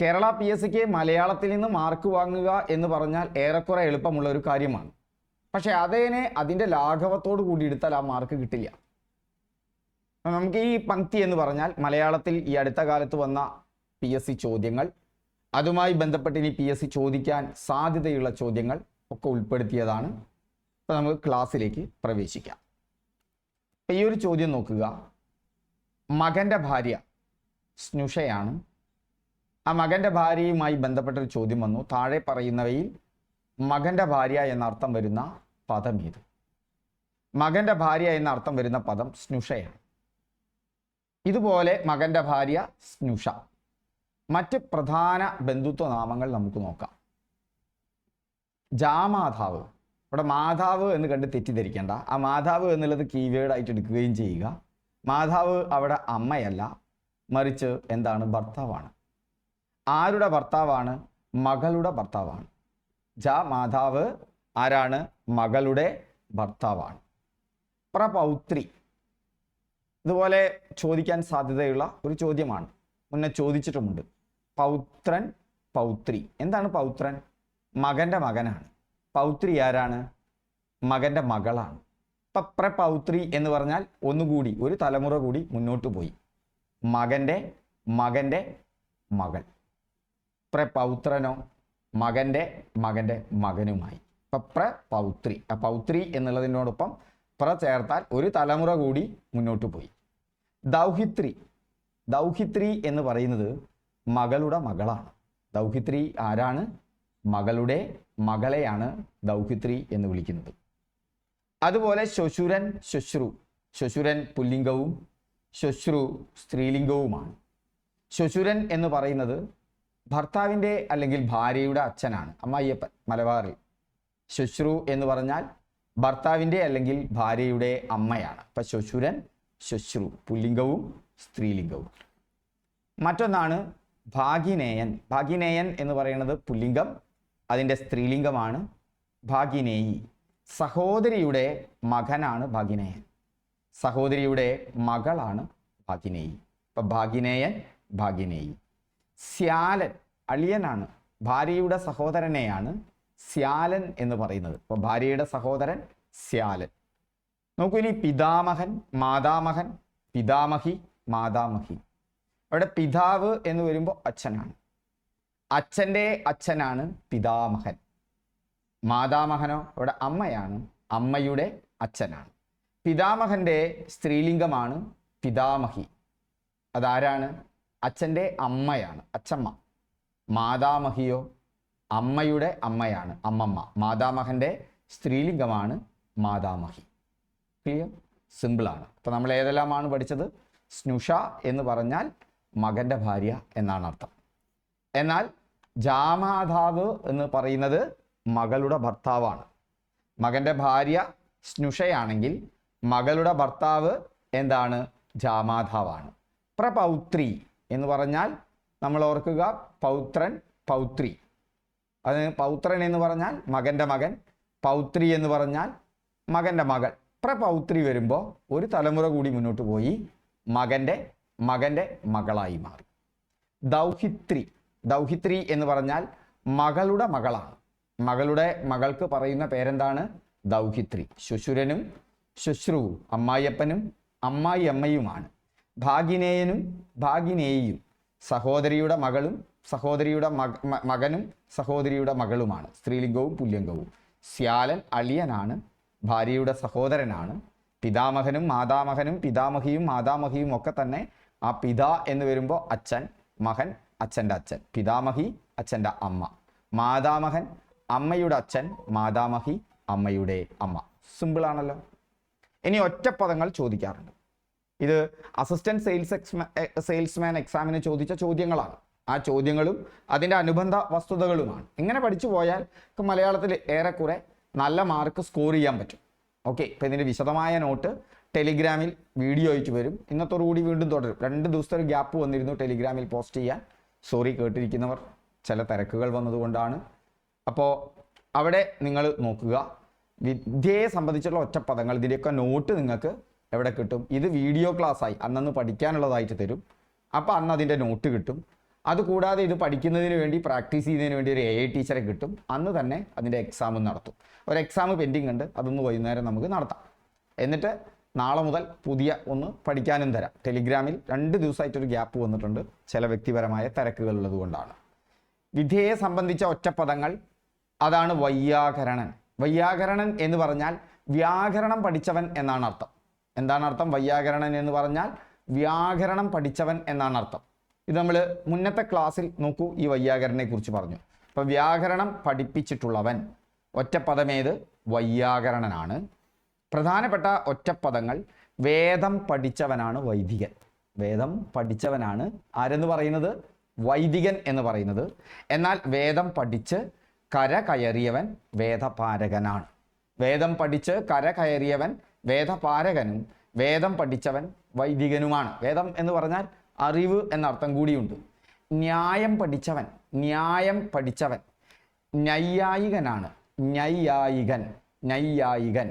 കേരള PSCക്ക് മലയാളത്തിൽ നിന്ന് മാർക്ക് വാങ്ങുക എന്ന് പറഞ്ഞാൽ ഏറെക്കുറെ എളുപ്പമുള്ള ഒരു കാര്യമാണ്. പക്ഷെ അതിൻ്റെ ലാഘവത്തോട് കൂടി എടുത്താൽ ആ മാർക്ക് കിട്ടില്ല. നമുക്ക് ഈ പങ്ക്തി എന്ന് പറഞ്ഞാൽ മലയാളത്തിൽ ഈ അടുത്ത കാലത്ത് വന്ന PSC ചോദ്യങ്ങൾ, അതുമായി ബന്ധപ്പെട്ട് ഇനി PSC ചോദിക്കാൻ സാധ്യതയുള്ള ചോദ്യങ്ങൾ ഒക്കെ ഉൾപ്പെടുത്തിയതാണ്. അപ്പോൾ നമുക്ക് ക്ലാസ്സിലേക്ക് പ്രവേശിക്കാം. അപ്പോൾ ഈ ഒരു ചോദ്യം നോക്കുക. മകൻ്റെ ഭാര്യ സ്നുഷയാണ്. ആ മകൻ്റെ ഭാര്യയുമായി ബന്ധപ്പെട്ടൊരു ചോദ്യം വന്നു. താഴെ പറയുന്നവയിൽ മകൻ്റെ ഭാര്യ എന്നർത്ഥം വരുന്ന പദം ഏത്? മകൻ്റെ ഭാര്യ എന്നർത്ഥം വരുന്ന പദം സ്നുഷയാണ്. ഇതുപോലെ മകൻ്റെ ഭാര്യ സ്നുഷ. മറ്റ് പ്രധാന ബന്ധുത്വ നാമങ്ങൾ നമുക്ക് നോക്കാം. ജാമാതാവ്. ഇവിടെ മാതാവ് എന്ന് കണ്ട് തെറ്റിദ്ധരിക്കേണ്ട. ആ മാതാവ് എന്നുള്ളത് കീവേഡായിട്ട് എടുക്കുകയും ചെയ്യുക. മാതാവ് അവിടെ അമ്മയല്ല, മറിച്ച് എന്താണ്? ഭർത്താവാണ്. ആരുടെ ഭർത്താവാണ്? മകളുടെ ഭർത്താവാണ്. മാതാവ് ആരാണ്? മകളുടെ ഭർത്താവാണ്. പ്രപൗത്രി. ഇതുപോലെ ചോദിക്കാൻ സാധ്യതയുള്ള ഒരു ചോദ്യമാണ്. മുന്നേ ചോദിച്ചിട്ടുമുണ്ട്. പൗത്രൻ, പൗത്രി. എന്താണ് പൗത്രൻ? മകൻ്റെ മകനാണ്. പൗത്രി ആരാണ്? മകൻ്റെ മകളാണ്. ഇപ്പം പ്രപൗത്രി എന്ന് പറഞ്ഞാൽ ഒന്നുകൂടി ഒരു തലമുറ കൂടി മുന്നോട്ട് പോയി. മകൻ്റെ മകൾ. പ്രപൗത്രനോ മകൻ്റെ മകനുമായി. ഇപ്പം പ്രപൗത്രി. ആ പൗത്രി എന്നുള്ളതിനോടൊപ്പം പ്ര ചേർത്താൽ ഒരു തലമുറ കൂടി മുന്നോട്ട് പോയി. ദൗഹിത്രി. ദൗഹിത്രി എന്ന് പറയുന്നത് മകളുടെ മകളാണ്. ദൗഹിത്രി ആരാണ്? മകളുടെ മകളെയാണ് ദൗഹിത്രി എന്ന് വിളിക്കുന്നത്. അതുപോലെ ശ്വശുരൻ, ശ്വശ്രു. ശ്വശുരൻ പുല്ലിംഗവും ശ്വശ്രു സ്ത്രീലിംഗവുമാണ്. ശ്വശുരൻ എന്ന് പറയുന്നത് ഭർത്താവിൻ്റെ അല്ലെങ്കിൽ ഭാര്യയുടെ അച്ഛനാണ്, അമ്മായിയപ്പൻ മലബാറിൽ. ശ്വശ്രു എന്ന് പറഞ്ഞാൽ ഭർത്താവിൻ്റെ അല്ലെങ്കിൽ ഭാര്യയുടെ അമ്മയാണ്. അപ്പം ശ്വശുരൻ, ശ്വശ്രു പുല്ലിംഗവും സ്ത്രീലിംഗവും. മറ്റൊന്നാണ് ഭാഗിനേയൻ. ഭാഗിനേയൻ എന്ന് പറയുന്നത് പുല്ലിംഗം, അതിൻ്റെ സ്ത്രീലിംഗമാണ് ഭാഗിനേയി. സഹോദരിയുടെ മകനാണ് ഭാഗിനേയൻ. സഹോദരിയുടെ മകളാണ് ഭാഗിനേയി. അപ്പം ഭാഗിനേയൻ, ഭാഗിനേയി. സ്യാലൻ അളിയനാണ്. ഭാര്യയുടെ സഹോദരനെയാണ് സ്യാലൻ എന്ന് പറയുന്നത്. അപ്പോൾ ഭാര്യയുടെ സഹോദരൻ സ്യാലൻ. നോക്കൂ ഇനി പിതാമഹൻ, മാതാമഹൻ, പിതാമഹി, മാതാമഹി. അവിടെ പിതാവ് എന്ന് വരുമ്പോൾ അച്ഛനാണ്. അച്ഛൻ്റെ അച്ഛനാണ് പിതാമഹൻ. മാതാമഹനോ അവിടെ അമ്മയാണ്, അമ്മയുടെ അച്ഛനാണ്. പിതാമഹൻ്റെ സ്ത്രീലിംഗമാണ് പിതാമഹി. അതാരാണ്? അച്ഛൻ്റെ അമ്മയാണ്, അച്ഛമ്മ. മാതാമഹിയോ അമ്മയുടെ അമ്മയാണ്, അമ്മമ്മ. മാതാമഹൻ്റെ സ്ത്രീലിംഗമാണ് മാതാമഹി. ക്ലിയർ? സിമ്പിളാണ്. അപ്പോൾ നമ്മൾ ഏതെല്ലാമാണ് പഠിച്ചത്? സ്നുഷ എന്ന് പറഞ്ഞാൽ മകൻ്റെ ഭാര്യ എന്നാണ് അർത്ഥം. എന്നാൽ ജാമാതാവ് എന്ന് പറയുന്നത് മകളുടെ ഭർത്താവാണ്. മകൻ്റെ ഭാര്യ സ്നുഷയാണെങ്കിൽ മകളുടെ ഭർത്താവ് എന്താണ്? ജാമാതാവാണ്. പ്രപൗത്രി എന്ന് പറഞ്ഞാൽ നമ്മൾ ഓർക്കുക, പൗത്രൻ, പൗത്രി. അത് പൗത്രൻ എന്ന് പറഞ്ഞാൽ മകൻ്റെ മകൻ, പൗത്രി എന്ന് പറഞ്ഞാൽ മകൻ്റെ മകൾ. പ്രപൗത്രി വരുമ്പോൾ ഒരു തലമുറ കൂടി മുന്നോട്ട് പോയി മകൻ്റെ മകളായി മാറി. ദൗഹിത്രി. ദൗഹിത്രി എന്ന് പറഞ്ഞാൽ മകളുടെ മകളാണ്. മകളുടെ മകൾക്ക് പറയുന്ന പേരെന്താണ്? ദൗഹിത്രി. ശ്വശുരനും ശ്വശ്രുവും അമ്മായിയപ്പനും അമ്മായി അമ്മയുമാണ്. ഭാഗിനേയനും ഭാഗിനേയിയും സഹോദരിയുടെ മകളും സഹോദരിയുടെ മകനും സഹോദരിയുടെ മകളുമാണ്. സ്ത്രീലിംഗവും പുല്ലിംഗവും. സ്യാലൻ അളിയനാണ്, ഭാര്യയുടെ സഹോദരനാണ്. പിതാമഹനും മാതാമഹനും പിതാമഹിയും മാതാമഹിയും ഒക്കെ തന്നെ ആ പിതാ എന്ന് വരുമ്പോൾ അച്ഛൻ, മകൻ അച്ഛൻ്റെ അച്ഛൻ, പിതാമഹി അച്ഛൻ്റെ അമ്മ, മാതാമഹൻ അമ്മയുടെ അച്ഛൻ, മാതാമഹി അമ്മയുടെ അമ്മ. സിമ്പിളാണല്ലോ. ഇനി ഒറ്റപ്പദങ്ങൾ ചോദിക്കാറുണ്ട്. ഇത് അസിസ്റ്റന്റ് സെയിൽസ്മാൻ എക്സാമിന് ചോദിച്ച ചോദ്യങ്ങളാണ്. ആ ചോദ്യങ്ങളും അതിൻ്റെ അനുബന്ധ വസ്തുതകളുമാണ്. ഇങ്ങനെ പഠിച്ചു പോയാൽ മലയാളത്തിൽ ഏറെക്കുറെ നല്ല മാർക്ക് സ്കോർ ചെയ്യാൻ പറ്റും. ഓക്കെ. ഇപ്പം ഇതിൻ്റെ വിശദമായ നോട്ട് ടെലിഗ്രാമിൽ വീഡിയോ ആയിട്ട് വരും. ഇന്നത്തോടുകൂടി വീണ്ടും തുടരും. 2 ദിവസത്തെ ഒരു ഗ്യാപ്പ് വന്നിരുന്നു ടെലിഗ്രാമിൽ പോസ്റ്റ് ചെയ്യാൻ. സോറി, കേട്ടിരിക്കുന്നവർ, ചില തിരക്കുകൾ വന്നതുകൊണ്ടാണ്. അപ്പോൾ അവിടെ നിങ്ങൾ നോക്കുക. വിദ്യയെ സംബന്ധിച്ചുള്ള ഒറ്റപ്പദങ്ങൾ, ഇതിൻ്റെയൊക്കെ നോട്ട് നിങ്ങൾക്ക് എവിടെ കിട്ടും? ഇത് വീഡിയോ ക്ലാസ്സായി അന്നന്ന് പഠിക്കാനുള്ളതായിട്ട് തരും. അപ്പോൾ അന്ന് അതിൻ്റെ നോട്ട് കിട്ടും. അതുകൂടാതെ ഇത് പഠിക്കുന്നതിന് വേണ്ടി പ്രാക്ടീസ് ചെയ്യുന്നതിന് വേണ്ടി ഒരു AI ടീച്ചറെ കിട്ടും. അന്ന് തന്നെ അതിൻ്റെ എക്സാമും നടത്തും. ഒരു എക്സാം പെൻഡിങ് ഉണ്ട്, അതൊന്ന് വൈകുന്നേരം നമുക്ക് നടത്താം. എന്നിട്ട് നാളെ മുതൽ പുതിയ ഒന്ന് പഠിക്കാനും തരാം. ടെലിഗ്രാമിൽ 2 ദിവസമായിട്ടൊരു ഗ്യാപ്പ് വന്നിട്ടുണ്ട്, ചില വ്യക്തിപരമായ തിരക്കുകളുള്ളത് കൊണ്ടാണ്. വിധിയെ സംബന്ധിച്ച ഒറ്റപ്പദങ്ങൾ, അതാണ് വൈയാകരണൻ. വൈയാകരണൻ എന്ന് പറഞ്ഞാൽ വ്യാകരണം പഠിച്ചവൻ എന്നാണ് അർത്ഥം. എന്താണ് അർത്ഥം? വൈയാകരണൻ എന്ന് പറഞ്ഞാൽ വ്യാകരണം പഠിച്ചവൻ എന്നാണ് അർത്ഥം. ഇത് നമ്മൾ മുന്നത്തെ ക്ലാസ്സിൽ നോക്കൂ, ഈ വൈയാകരണനെ കുറിച്ച് പറഞ്ഞു. അപ്പോൾ വ്യാകരണം പഠിപ്പിച്ചിട്ടുള്ളവൻ, ഒറ്റപ്പദമേത്? വൈയാകരണനാണ്. പ്രധാനപ്പെട്ട ഒറ്റപ്പദങ്ങൾ, വേദം പഠിച്ചവനാണ് വൈദികൻ. വേദം പഠിച്ചവനാണ് ആരെന്ന് പറയുന്നത്? വൈദികൻ എന്ന് പറയുന്നത്. എന്നാൽ വേദം പഠിച്ച് കര കയറിയവൻ വേദപാരകനാണ്. വേദം പഠിച്ച് കര കയറിയവൻ വേദപാരകനും വേദം പഠിച്ചവൻ വൈദികനുമാണ്. വേദം എന്ന് പറഞ്ഞാൽ അറിവ് എന്നർത്ഥം കൂടിയുണ്ട്. ന്യായം പഠിച്ചവൻ, ന്യായം പഠിച്ചവൻ നൈയായികനാണ്. നൈയായികൻ, നൈയായികൻ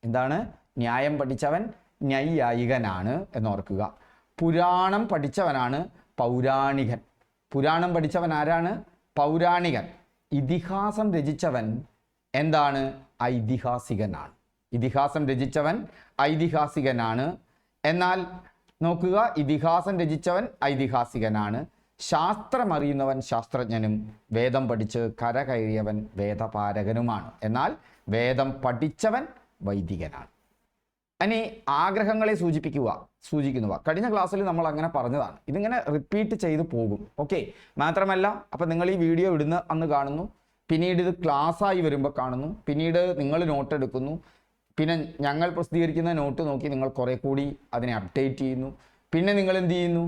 എന്താണ്? ന്യായം പഠിച്ചവൻ നൈയായികനാണ് എന്നോർക്കുക. പുരാണം പഠിച്ചവനാണ് പൗരാണികൻ. പുരാണം പഠിച്ചവൻ ആരാണ്? പൗരാണികൻ. ഇതിഹാസം രചിച്ചവൻ എന്താണ്? ഐതിഹാസികനാണ്. ഇതിഹാസം രചിച്ചവൻ ഐതിഹാസികനാണ്. എന്നാൽ നോക്കുക, ഇതിഹാസം രചിച്ചവൻ ഐതിഹാസികനാണ്. ശാസ്ത്രമറിയുന്നവൻ ശാസ്ത്രജ്ഞനും വേദം പഠിച്ച് കര കയറിയവൻ വേദപാരകനുമാണ്. എന്നാൽ വേദം പഠിച്ചവൻ വൈദികനാണ്. ഇനി ആഗ്രഹങ്ങളെ സൂചിക്കുന്നവ കഴിഞ്ഞ ക്ലാസ്സിൽ നമ്മൾ അങ്ങനെ പറഞ്ഞതാണ്. ഇതിങ്ങനെ റിപ്പീറ്റ് ചെയ്ത് പോകും. ഓക്കെ, മാത്രമല്ല അപ്പം നിങ്ങൾ ഈ വീഡിയോ ഇടുന്ന അന്ന് കാണുന്നു, പിന്നീട് ഇത് ക്ലാസ്സായി വരുമ്പോൾ കാണുന്നു, പിന്നീട് നിങ്ങൾ നോട്ട് എടുക്കുന്നു, പിന്നെ ഞങ്ങൾ പ്രസിദ്ധീകരിക്കുന്ന നോട്ട് നോക്കി നിങ്ങൾ കുറേ കൂടി അതിനെ അപ്ഡേറ്റ് ചെയ്യുന്നു. പിന്നെ നിങ്ങൾ എന്ത് ചെയ്യുന്നു?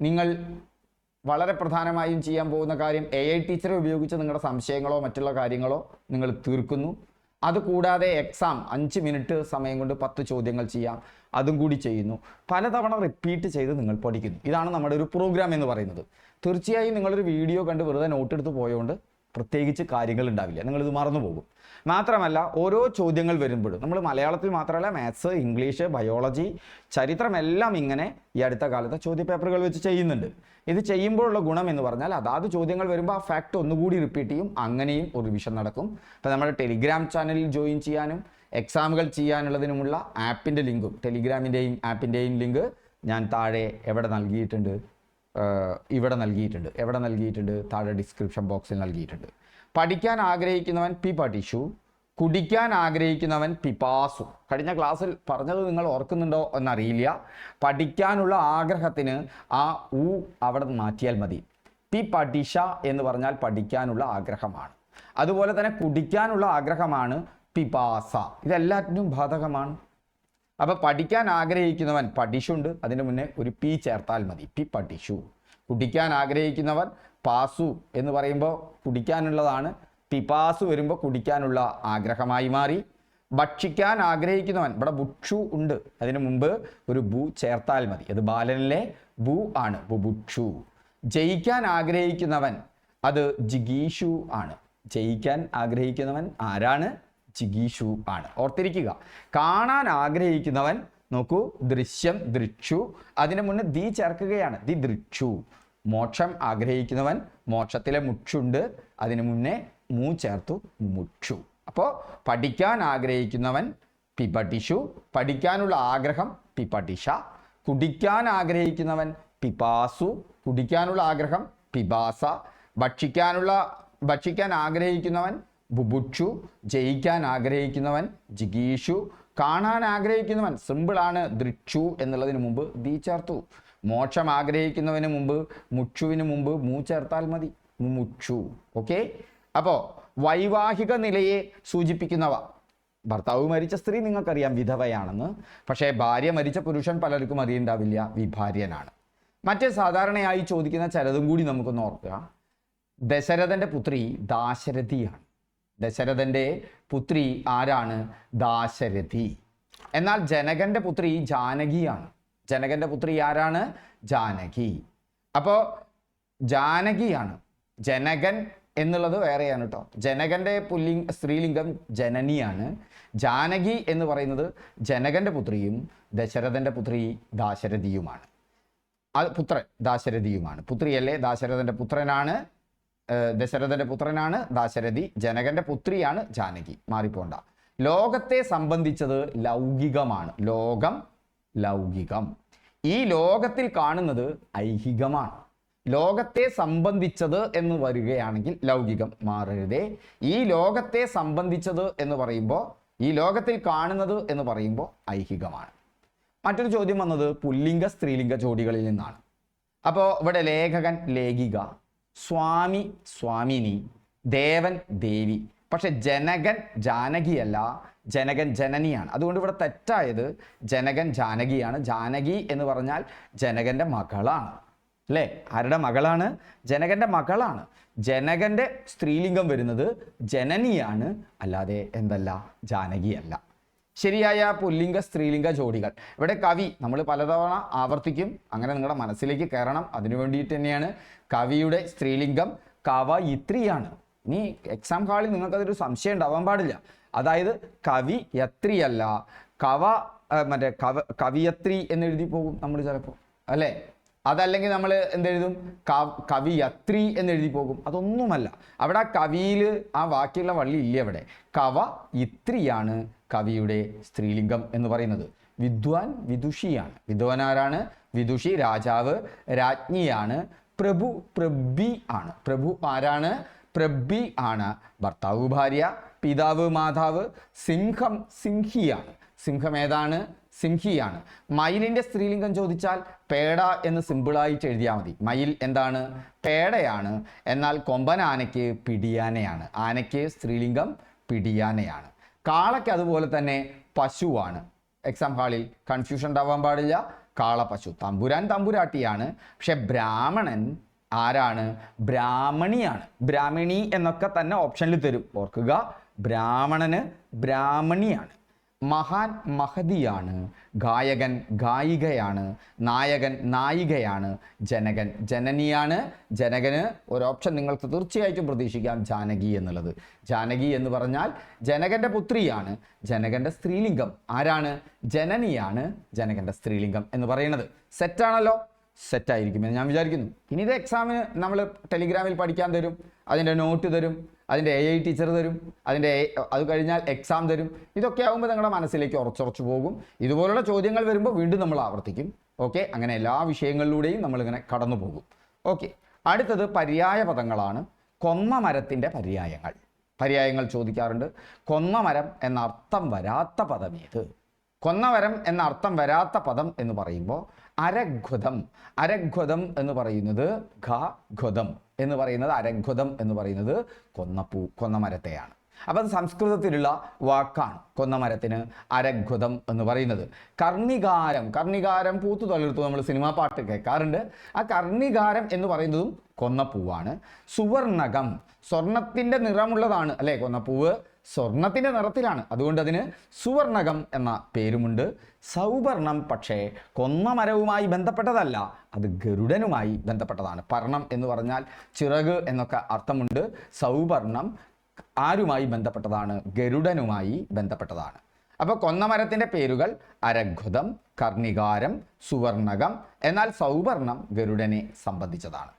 നിങ്ങൾ വളരെ പ്രധാനമായും ചെയ്യാൻ പോകുന്ന കാര്യം AI ടീച്ചറെ ഉപയോഗിച്ച് നിങ്ങളുടെ സംശയങ്ങളോ മറ്റുള്ള കാര്യങ്ങളോ നിങ്ങൾ തീർക്കുന്നു. അതുകൂടാതെ എക്സാം 5 മിനിറ്റ് സമയം കൊണ്ട് 10 ചോദ്യങ്ങൾ ചെയ്യാം, അതും കൂടി ചെയ്യുന്നു. പലതവണ റിപ്പീറ്റ് ചെയ്ത് നിങ്ങൾ പഠിക്കുന്നു. ഇതാണ് നമ്മുടെ ഒരു പ്രോഗ്രാം എന്ന് പറയുന്നത്. തീർച്ചയായും നിങ്ങളൊരു വീഡിയോ കണ്ട് വെറുതെ നോട്ട് എടുത്ത് പോയതുകൊണ്ട് പ്രത്യേകിച്ച് കാര്യങ്ങൾ ഉണ്ടാവില്ല, നിങ്ങളിത് മറന്നു പോകും. മാത്രമല്ല ഓരോ ചോദ്യങ്ങൾ വരുമ്പോഴും നമ്മൾ മലയാളത്തിൽ മാത്രമല്ല മാത്സ്, ഇംഗ്ലീഷ്, ബയോളജി, ചരിത്രമെല്ലാം ഇങ്ങനെ ഈ അടുത്ത കാലത്ത് ചോദ്യപേപ്പറുകൾ വെച്ച് ചെയ്യുന്നുണ്ട്. ഇത് ചെയ്യുമ്പോഴുള്ള ഗുണം എന്ന് പറഞ്ഞാൽ അതാത് ചോദ്യങ്ങൾ വരുമ്പോൾ ആ ഫാക്ട് ഒന്നുകൂടി റിപ്പീറ്റ് ചെയ്യും, അങ്ങനെയും ഒരു റിവിഷൻ നടക്കും. അപ്പോൾ നമ്മുടെ ടെലിഗ്രാം ചാനലിൽ ജോയിൻ ചെയ്യാനും എക്സാമുകൾ ചെയ്യാനുള്ളതിനുമുള്ള ആപ്പിൻ്റെ ലിങ്കും, ടെലിഗ്രാമിൻ്റെയും ആപ്പിൻ്റെയും ലിങ്ക് ഞാൻ താഴെ എവിടെ നൽകിയിട്ടുണ്ട്? ഇവിടെ നൽകിയിട്ടുണ്ട്. എവിടെ നൽകിയിട്ടുണ്ട്? താഴെ ഡിസ്ക്രിപ്ഷൻ ബോക്സിൽ നൽകിയിട്ടുണ്ട്. പഠിക്കാൻ ആഗ്രഹിക്കുന്നവൻ പിപഠിഷു, കുടിക്കാൻ ആഗ്രഹിക്കുന്നവൻ പിപാസു. കഴിഞ്ഞ ക്ലാസ്സിൽ പറഞ്ഞത് നിങ്ങൾ ഓർക്കുന്നുണ്ടോ എന്നറിയില്ല. പഠിക്കാനുള്ള ആഗ്രഹത്തിന് ആ ഊ അവിടെ മാറ്റിയാൽ മതി. പിപഠിഷ എന്ന് പറഞ്ഞാൽ പഠിക്കാനുള്ള ആഗ്രഹമാണ്. അതുപോലെ തന്നെ കുടിക്കാനുള്ള ആഗ്രഹമാണ് പിപാസ. ഇതെല്ലാറ്റിനും ബാധകമാണ്. അപ്പോൾ പഠിക്കാൻ ആഗ്രഹിക്കുന്നവൻ പഠിഷുണ്ട്, അതിന് മുന്നേ ഒരു പി ചേർത്താൽ മതി, പി പഠിഷു. കുടിക്കാൻ ആഗ്രഹിക്കുന്നവൻ പാസു എന്ന് പറയുമ്പോൾ കുടിക്കാനുള്ളതാണ്, പിപാസു വരുമ്പോൾ കുടിക്കാനുള്ള ആഗ്രഹമായി മാറി. ഭക്ഷിക്കാൻ ആഗ്രഹിക്കുന്നവൻ, ഇവിടെ ബുക്ഷു ഉണ്ട്, അതിന് മുമ്പ് ഒരു ബു ചേർത്താൽ മതി, അത് ബാലനിലെ ബു ആണ്, ബുഭുക്ഷു. ജയിക്കാൻ ആഗ്രഹിക്കുന്നവൻ, അത് ജിഗീഷു ആണ്. ജയിക്കാൻ ആഗ്രഹിക്കുന്നവൻ ആരാണ്? ജിഗീഷു ആണ്. ഓർത്തിരിക്കുക. കാണാൻ ആഗ്രഹിക്കുന്നവൻ, നോക്കൂ, ദൃശ്യം ദൃക്ഷു, അതിന് മുന്നേ ദി ചേർക്കുകയാണ്, ദി ദൃക്ഷു. മോക്ഷം ആഗ്രഹിക്കുന്നവൻ, മോക്ഷത്തിലെ മുക്ഷുണ്ട്, അതിന് മുന്നേ മൂ ചേർത്തു, മുക്ഷു. അപ്പോൾ പഠിക്കാൻ ആഗ്രഹിക്കുന്നവൻ പിപഠിഷു, പഠിക്കാനുള്ള ആഗ്രഹം പിപഠിഷ. കുടിക്കാൻ ആഗ്രഹിക്കുന്നവൻ പിപാസു, കുടിക്കാനുള്ള ആഗ്രഹം പിപാസ. ഭക്ഷിക്കാൻ ആഗ്രഹിക്കുന്നവൻ ബുഭുക്ഷു, ജയിക്കാൻ ആഗ്രഹിക്കുന്നവൻ ജിഗീഷു. കാണാൻ ആഗ്രഹിക്കുന്നവൻ, സിമ്പിളാണ്, ദൃക്ഷു എന്നുള്ളതിന് മുമ്പ് ദി ചേർത്തു. മോക്ഷം ആഗ്രഹിക്കുന്നവന് മുമ്പ് മുക്ഷുവിന് മുമ്പ് മൂ ചേർത്താൽ മതി, മുക്ഷു. ഓക്കെ. അപ്പോൾ വൈവാഹിക നിലയെ സൂചിപ്പിക്കുന്നവ, ഭർത്താവ് മരിച്ച സ്ത്രീ നിങ്ങൾക്കറിയാം വിധവയാണെന്ന്, പക്ഷേ ഭാര്യ മരിച്ച പുരുഷൻ പലർക്കും അറിയണ്ടാവില്ല, വിഭാര്യനാണ്. മറ്റേ സാധാരണയായി ചോദിക്കുന്ന ചിലതും കൂടി നമുക്കൊന്ന് ഓർക്കുക. ദശരഥന്റെ പുത്രി ദാശരഥിയാണ്. ദശരഥന്റെ പുത്രി ആരാണ്? ദാശരഥി. എന്നാൽ ജനകന്റെ പുത്രി ജാനകിയാണ്. ജനകന്റെ പുത്രി ആരാണ്? ജാനകി. അപ്പോൾ ജാനകിയാണ്. ജനകൻ എന്നുള്ളത് വേറെയാണ് കേട്ടോ. ജനകന്റെ സ്ത്രീലിംഗം ജനനിയാണ്. ജാനകി എന്ന് പറയുന്നത് ജനകന്റെ പുത്രിയും ദശരഥന്റെ പുത്രി ദാശരഥിയുമാണ്. അത് പുത്രൻ ദാശരഥിയുമാണ്. പുത്രിയല്ലേ, ദാശരഥന്റെ പുത്രനാണ്, ദശരഥന്റെ പുത്രനാണ് ദാശരഥി. ജനകന്റെ പുത്രിയാണ് ജാനകി. മാറിപ്പോണ്ട. ലോകത്തെ സംബന്ധിച്ചത് ലൗകികമാണ്. ലോകം ലൗകികം. ഈ ലോകത്തിൽ കാണുന്നത് ഐഹികമാണ്. ലോകത്തെ സംബന്ധിച്ചത് എന്ന് വരികയാണെങ്കിൽ ലൗകികം മാറരുതേ. ഈ ലോകത്തെ സംബന്ധിച്ചത് എന്ന് പറയുമ്പോൾ, ഈ ലോകത്തിൽ കാണുന്നത് എന്ന് പറയുമ്പോൾ ഐഹികമാണ്. മറ്റൊരു ചോദ്യം വന്നത് പുല്ലിംഗ സ്ത്രീലിംഗ ജോഡികളിൽ നിന്നാണ്. അപ്പോൾ ഇവിടെ ലേഖകൻ ലേഖിക, സ്വാമി സ്വാമിനി, ദേവൻ ദേവി. പക്ഷെ ജനകൻ ജാനകിയല്ല, ജനകൻ ജനനിയാണ്. അതുകൊണ്ട് ഇവിടെ തെറ്റായത് ജനകൻ ജാനകിയാണ്. ജാനകി എന്ന് പറഞ്ഞാൽ ജനകന്റെ മകളാണ്, അല്ലേ? ആരുടെ മകളാണ്? ജനകന്റെ മകളാണ്. ജനകന്റെ സ്ത്രീലിംഗം വരുന്നത് ജനനിയാണ്, അല്ലാതെ എന്തല്ല, ജാനകിയല്ല. ശരിയായ പുല്ലിംഗ സ്ത്രീലിംഗ ജോഡികൾ. ഇവിടെ കവി നമ്മൾ പലതവണ ആവർത്തിക്കും, അങ്ങനെ നിങ്ങളുടെ മനസ്സിലേക്ക് കയറണം. അതിനു വേണ്ടിയിട്ട് തന്നെയാണ്. കവിയുടെ സ്ത്രീലിംഗം കവയിത്രിയാണ്. ഇനി എക്സാം ഹാളിൽ നിങ്ങൾക്കതൊരു സംശയം ഉണ്ടാവാൻ പാടില്ല. അതായത് കവിയത്രിയല്ല, കവിയത്രി എന്ന് എഴുതി പോകും നമ്മൾ ചിലപ്പോൾ, അല്ലേ? അതല്ലെങ്കിൽ നമ്മൾ എന്തെഴുതും? കവിയത്രി എന്ന് എഴുതി പോകും. അതൊന്നുമല്ല. അവിടെ ആ കവിയിൽ ആ ബാക്കിയുള്ള വള്ളി ഇല്ല. അവിടെ കവയിത്രിയാണ് കവിയുടെ സ്ത്രീലിംഗം എന്ന് പറയുന്നത്. വിദ്വാൻ വിദുഷിയാണ്. വിദ്വാൻ ആരാണ്? വിദുഷി രാജാവ്, രാജ്ഞിയാണ്. പ്രഭു പ്രഭി ആണ്. പ്രഭു ആരാണ്? പ്രഭി ആണ്. ഭർത്താവ് ഭാര്യ, പിതാവ് മാതാവ്. സിംഹം സിംഹിയാണ്. സിംഹം ഏതാണ്? സിംഹിയാണ്. മയിലിന്റെ സ്ത്രീലിംഗം ചോദിച്ചാൽ പേട എന്ന് സിമ്പിളായിട്ട് എഴുതിയാൽ മതി. മയിൽ എന്താണ്? പേടയാണ്. എന്നാൽ കൊമ്പൻ ആനയ്ക്ക് പിടിയാനയാണ്. ആനയ്ക്ക് സ്ത്രീലിംഗം പിടിയാനയാണ്. കാളയ്ക്ക് അതുപോലെ തന്നെ പശുവാണ്. എക്സാം ഹാളിൽ കൺഫ്യൂഷൻ ഉണ്ടാവാൻ പാടില്ല. കാള പശു. തമ്പുരാൻ തമ്പുരാട്ടിയാണ്. പക്ഷെ ബ്രാഹ്മണൻ ആരാണ്? ബ്രാഹ്മണിയാണ്. ബ്രാഹ്മണി എന്നൊക്കെ തന്നെ ഓപ്ഷനിൽ തരും. ഓർക്കുക, ബ്രാഹ്മണന് ബ്രാഹ്മണിയാണ്. മഹാൻ മഹതിയാണ്. ഗായകൻ ഗായികയാണ്. നായകൻ നായികയാണ്. ജനകൻ ജനനിയാണ്. ജനകന് ഒരു ഓപ്ഷൻ നിങ്ങൾക്ക് തീർച്ചയായിട്ടും പ്രതീക്ഷിക്കാം, ജാനകി എന്നുള്ളത്. ജാനകി എന്ന് പറഞ്ഞാൽ ജനകന്റെ പുത്രിയാണ്. ജനകന്റെ സ്ത്രീലിംഗം ആരാണ്? ജനനിയാണ് ജനകന്റെ സ്ത്രീലിംഗം എന്ന് പറയുന്നത്. സെറ്റാണല്ലോ? സെറ്റായിരിക്കുമെന്ന് ഞാൻ വിചാരിക്കുന്നു. ഇനി ഇത് എക്സാമിന് നമ്മൾ ടെലിഗ്രാമിൽ പഠിക്കാൻ തരും, അതിൻ്റെ നോട്ട് തരും, അതിൻ്റെ AI ടീച്ചർ തരും, അത് കഴിഞ്ഞാൽ എക്സാം തരും. ഇതൊക്കെ ആകുമ്പോൾ നിങ്ങളുടെ മനസ്സിലേക്ക് ഉറച്ചുറച്ചു പോകും. ഇതുപോലുള്ള ചോദ്യങ്ങൾ വരുമ്പോൾ വീണ്ടും നമ്മൾ ആവർത്തിക്കും. ഓക്കെ, അങ്ങനെ എല്ലാ വിഷയങ്ങളിലൂടെയും നമ്മളിങ്ങനെ കടന്നു പോകും. ഓക്കെ, അടുത്തത് പര്യായ പദങ്ങളാണ്. കൊന്നമരത്തിൻ്റെ പര്യായങ്ങൾ. പര്യായങ്ങൾ ചോദിക്കാറുണ്ട്. കൊന്നമരം എന്ന അർത്ഥം വരാത്ത പദം ഏത്? കൊന്നമരം എന്ന അർത്ഥം വരാത്ത പദം എന്ന് പറയുമ്പോൾ അരഘ്വതം. അരഘ്വതം എന്ന് പറയുന്നത് ഘ്വതം എന്ന് പറയുന്നത്, അരഘ്വതം എന്ന് പറയുന്നത് കൊന്നമരത്തെയാണ്. അപ്പം അത് സംസ്കൃതത്തിലുള്ള വാക്കാണ്. കൊന്നമരത്തിന് അരഘ്വതം എന്ന് പറയുന്നത്. കർണികാരം. കർണികാരം പൂത്തു തളിർത്തു നമ്മൾ സിനിമാ പാട്ട് കേൾക്കാറുണ്ട്. ആ കർണികാരം എന്ന് പറയുന്നതും കൊന്നപ്പൂവാണ്. സുവർണകം. സ്വർണത്തിൻ്റെ നിറമുള്ളതാണ്, അല്ലേ? കൊന്നപ്പൂവ് സ്വർണത്തിൻ്റെ നിറത്തിലാണ്. അതുകൊണ്ട് അതിന് സുവർണകം എന്ന പേരുമുണ്ട്. സൗവർണം പക്ഷേ കൊന്നമരവുമായി ബന്ധപ്പെട്ടതല്ല, അത് ഗരുഡനുമായി ബന്ധപ്പെട്ടതാണ്. പർണം എന്ന് പറഞ്ഞാൽ ചിറക് എന്നൊക്കെ അർത്ഥമുണ്ട്. സൗവർണം ആരുമായി ബന്ധപ്പെട്ടതാണ്? ഗരുഡനുമായി ബന്ധപ്പെട്ടതാണ്. അപ്പോൾ കൊന്നമരത്തിൻ്റെ പേരുകൾ അരഘ്വതം, കർണികാരം, സുവർണകം. എന്നാൽ സൗവർണം ഗരുഡനെ സംബന്ധിച്ചതാണ്.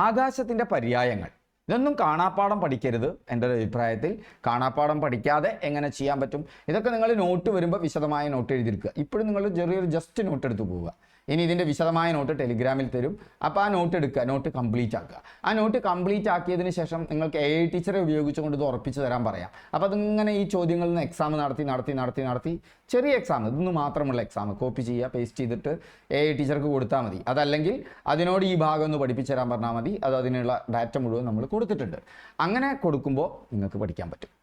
ആകാശത്തിൻ്റെ പര്യായങ്ങൾ. ഇതൊന്നും കാണാപ്പാഠം പഠിക്കരുത്. എൻ്റെ ഒരു അഭിപ്രായത്തിൽ കാണാപ്പാഠം പഠിക്കാതെ എങ്ങനെ ചെയ്യാൻ പറ്റും? ഇതൊക്കെ നിങ്ങൾ നോട്ട് വരുമ്പോൾ വിശദമായ നോട്ട് എഴുതിയിരിക്കുക. ഇപ്പോഴും നിങ്ങൾ ചെറിയൊരു ജസ്റ്റ് നോട്ട് എടുത്ത് പോവുക. ഇനി ഇതിൻ്റെ വിശദമായ നോട്ട് ടെലിഗ്രാമിൽ തരും. അപ്പോൾ ആ നോട്ട് എടുക്കുക, നോട്ട് കംപ്ലീറ്റ് ആക്കുക. ആ നോട്ട് കംപ്ലീറ്റ് ആക്കിയതിന് ശേഷം നിങ്ങൾക്ക് AI ടീച്ചറെ ഉപയോഗിച്ചുകൊണ്ട് ഇത് ഉറപ്പിച്ച് തരാൻ പറയാം. അപ്പോൾ അതിങ്ങനെ ഈ ചോദ്യങ്ങളിൽ നിന്ന് എക്സാം നടത്തി ചെറിയ എക്സാം, ഇതൊന്നും മാത്രമുള്ള എക്സാം കോപ്പി ചെയ്യുക, പേസ്റ്റ് ചെയ്തിട്ട് AI ടീച്ചർക്ക് കൊടുത്താൽ മതി. അതല്ലെങ്കിൽ അതിനോട് ഈ ഭാഗം ഒന്ന് പഠിപ്പിച്ചു തരാൻ പറഞ്ഞാൽ മതി. അത് അതിനുള്ള ഡാറ്റ മുഴുവൻ നമ്മൾ കൊടുത്തിട്ടുണ്ട്. അങ്ങനെ കൊടുക്കുമ്പോൾ നിങ്ങൾക്ക് പഠിക്കാൻ പറ്റും.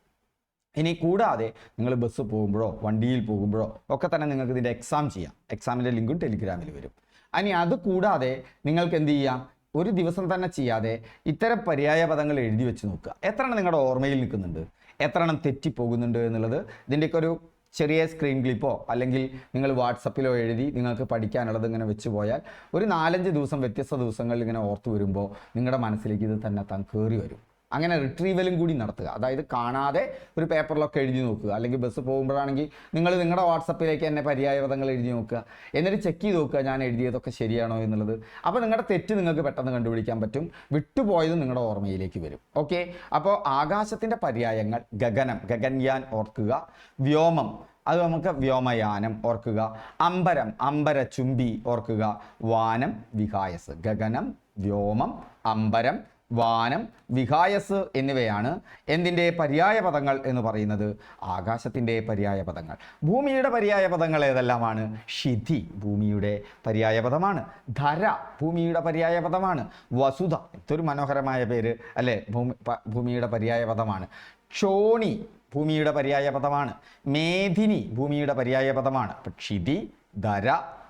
ഇനി കൂടാതെ നിങ്ങൾ ബസ് പോകുമ്പോഴോ വണ്ടിയിൽ പോകുമ്പോഴോ ഒക്കെ തന്നെ നിങ്ങൾക്ക് ഇതിൻ്റെ എക്സാം ചെയ്യാം. എക്സാമിൻ്റെ ലിങ്കും ടെലിഗ്രാമിൽ വരും. ഇനി അത് കൂടാതെ നിങ്ങൾക്ക് എന്ത് ചെയ്യാം? ഒരു ദിവസം തന്നെ ചെയ്യാതെ ഇത്തരം പര്യായ പദങ്ങൾ എഴുതി വെച്ച് നോക്കുക. എത്ര എണ്ണം നിങ്ങളുടെ ഓർമ്മയിൽ നിൽക്കുന്നുണ്ട്, എത്ര എണ്ണം തെറ്റിപ്പോകുന്നുണ്ട് എന്നുള്ളത് ഇതിൻ്റെയൊക്കെ ഒരു ചെറിയ സ്ക്രീൻ ക്ലിപ്പോ അല്ലെങ്കിൽ നിങ്ങൾ വാട്സപ്പിലോ എഴുതി നിങ്ങൾക്ക് പഠിക്കാനുള്ളത് ഇങ്ങനെ വെച്ച് പോയാൽ ഒരു 4-5 ദിവസം വ്യത്യസ്ത ദിവസങ്ങളിൽ ഇങ്ങനെ ഓർത്ത് വരുമ്പോൾ നിങ്ങളുടെ മനസ്സിലേക്ക് ഇത് തന്നെ കയറി വരും. അങ്ങനെ റിട്രീവലും കൂടി നടത്തുക. അതായത് കാണാതെ ഒരു പേപ്പറിലൊക്കെ എഴുതി നോക്കുക, അല്ലെങ്കിൽ ബസ് പോകുമ്പോഴാണെങ്കിൽ നിങ്ങൾ നിങ്ങളുടെ വാട്സപ്പിലേക്ക് തന്നെ പര്യായപദങ്ങൾ എഴുതി നോക്കുക, എന്നിട്ട് ചെക്ക് ചെയ്ത് നോക്കുക ഞാൻ എഴുതിയതൊക്കെ ശരിയാണോ എന്നുള്ളത്. അപ്പോൾ നിങ്ങളുടെ തെറ്റ് നിങ്ങൾക്ക് പെട്ടെന്ന് കണ്ടുപിടിക്കാൻ പറ്റും, വിട്ടുപോയത് നിങ്ങളുടെ ഓർമ്മയിലേക്ക് വരും. ഓക്കെ, അപ്പോൾ ആകാശത്തിൻ്റെ പര്യായങ്ങൾ ഗഗനം, ഗഗൻയാൻ ഓർക്കുക. വ്യോമം, അത് നമുക്ക് വ്യോമയാനം ഓർക്കുക. അമ്പരം, അമ്പരചുംബി ഓർക്കുക. വാനം, വിഹായസ്. ഗഗനം, വ്യോമം, അമ്പരം, വാനം, വിഹായസ് എന്നിവയാണ് എന്തിൻ്റെ പര്യായപദങ്ങൾ എന്ന് പറയുന്നത്? ആകാശത്തിൻ്റെ പര്യായപദങ്ങൾ. ഭൂമിയുടെ പര്യായപദങ്ങൾ ഏതെല്ലാമാണ്? ക്ഷിതി ഭൂമിയുടെ പര്യായപദമാണ്. ധര ഭൂമിയുടെ പര്യായപദമാണ്. വസുധ, ഇതൊരു മനോഹരമായ പേര് അല്ലേ, ഭൂമിയുടെ പര്യായപദമാണ്. ക്ഷോണി ഭൂമിയുടെ പര്യായപദമാണ്. മേധിനി ഭൂമിയുടെ പര്യായപദമാണ്. അപ്പം ക്ഷിതി, ധര,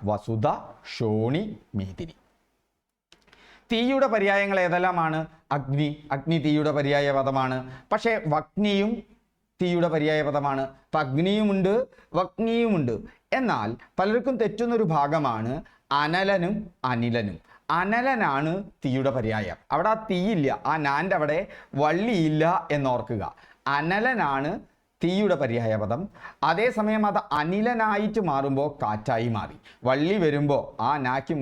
വസുധ, ക്ഷോണി, മേധിനി. തീയുടെ പര്യായങ്ങൾ ഏതെല്ലാമാണ്? അഗ്നി, അഗ്നി തീയുടെ പര്യായപദമാണ്. പക്ഷേ വഗ്നിയും തീയുടെ പര്യായപദമാണ്. അപ്പം അഗ്നിയുമുണ്ട് വഗ്നിയുമുണ്ട്. എന്നാൽ പലർക്കും തെറ്റുന്നൊരു ഭാഗമാണ് അനലനും അനിലനും. അനലനാണ് തീയുടെ പര്യായം. അവിടെ ആ തീയില്ല, ആ നാൻ്റെ അവിടെ വള്ളിയില്ല എന്നോർക്കുക. അനലനാണ് തീയുടെ പര്യായപദം. അതേസമയം അത് അനിലനായിട്ട് മാറുമ്പോൾ കാറ്റായി മാറി. വള്ളി വരുമ്പോൾ, ആ നാക്ക്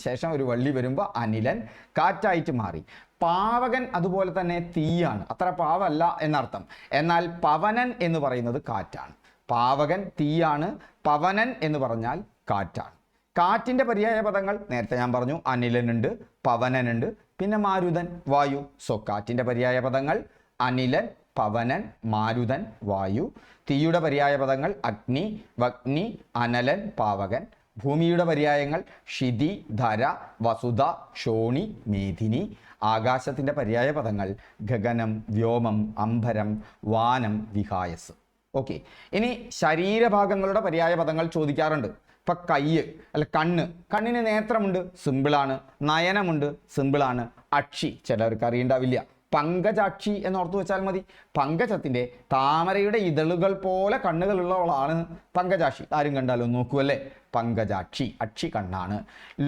ശേഷം ഒരു വള്ളി വരുമ്പോൾ അനിലൻ കാറ്റായിട്ട് മാറി. പാവകൻ അതുപോലെ തന്നെ തീയാണ്, അത്ര പാവല്ല എന്നർത്ഥം. എന്നാൽ പവനൻ എന്ന് പറയുന്നത് കാറ്റാണ്. പാവകൻ തീയാണ്, പവനൻ എന്ന് പറഞ്ഞാൽ കാറ്റാണ്. കാറ്റിൻ്റെ പര്യായപദങ്ങൾ നേരത്തെ ഞാൻ പറഞ്ഞു, അനിലനുണ്ട്, പവനനുണ്ട്, പിന്നെ മാരുതൻ, വായു. സോ കാറ്റിൻ്റെ പര്യായപദങ്ങൾ അനിലൻ, പവനൻ, മാരുതൻ, വായു. തീയുടെ പര്യായപദങ്ങൾ അഗ്നി, വഗ്നി, അനലൻ, പാവകൻ. ഭൂമിയുടെ പര്യായങ്ങൾ ക്ഷിതി, ധര, വസുധ, ക്ഷോണി, മേധിനി. ആകാശത്തിൻ്റെ പര്യായപദങ്ങൾ ഗഗനം, വ്യോമം, അംബരം, വാനം, വിഹായസ്. ഓക്കെ, ഇനി ശരീരഭാഗങ്ങളുടെ പര്യായപദങ്ങൾ ചോദിക്കാറുണ്ട്. ഇപ്പം കയ്യ് അല്ല കണ്ണ്, കണ്ണിന് നേത്രമുണ്ട്, സിമ്പിളാണ്. നയനമുണ്ട്, സിമ്പിളാണ്. അക്ഷി ചിലർക്ക് അറിയണ്ടാവില്ല, പങ്കജാക്ഷി എന്നോർത്ത് വെച്ചാൽ മതി. പങ്കജത്തിൻ്റെ താമരയുടെ ഇതളുകൾ പോലെ കണ്ണുകളുള്ളവളാണ് പങ്കജാക്ഷി. ആരും കണ്ടാലും നോക്കുമല്ലേ, പങ്കജാക്ഷി. അക്ഷി കണ്ണാണ്.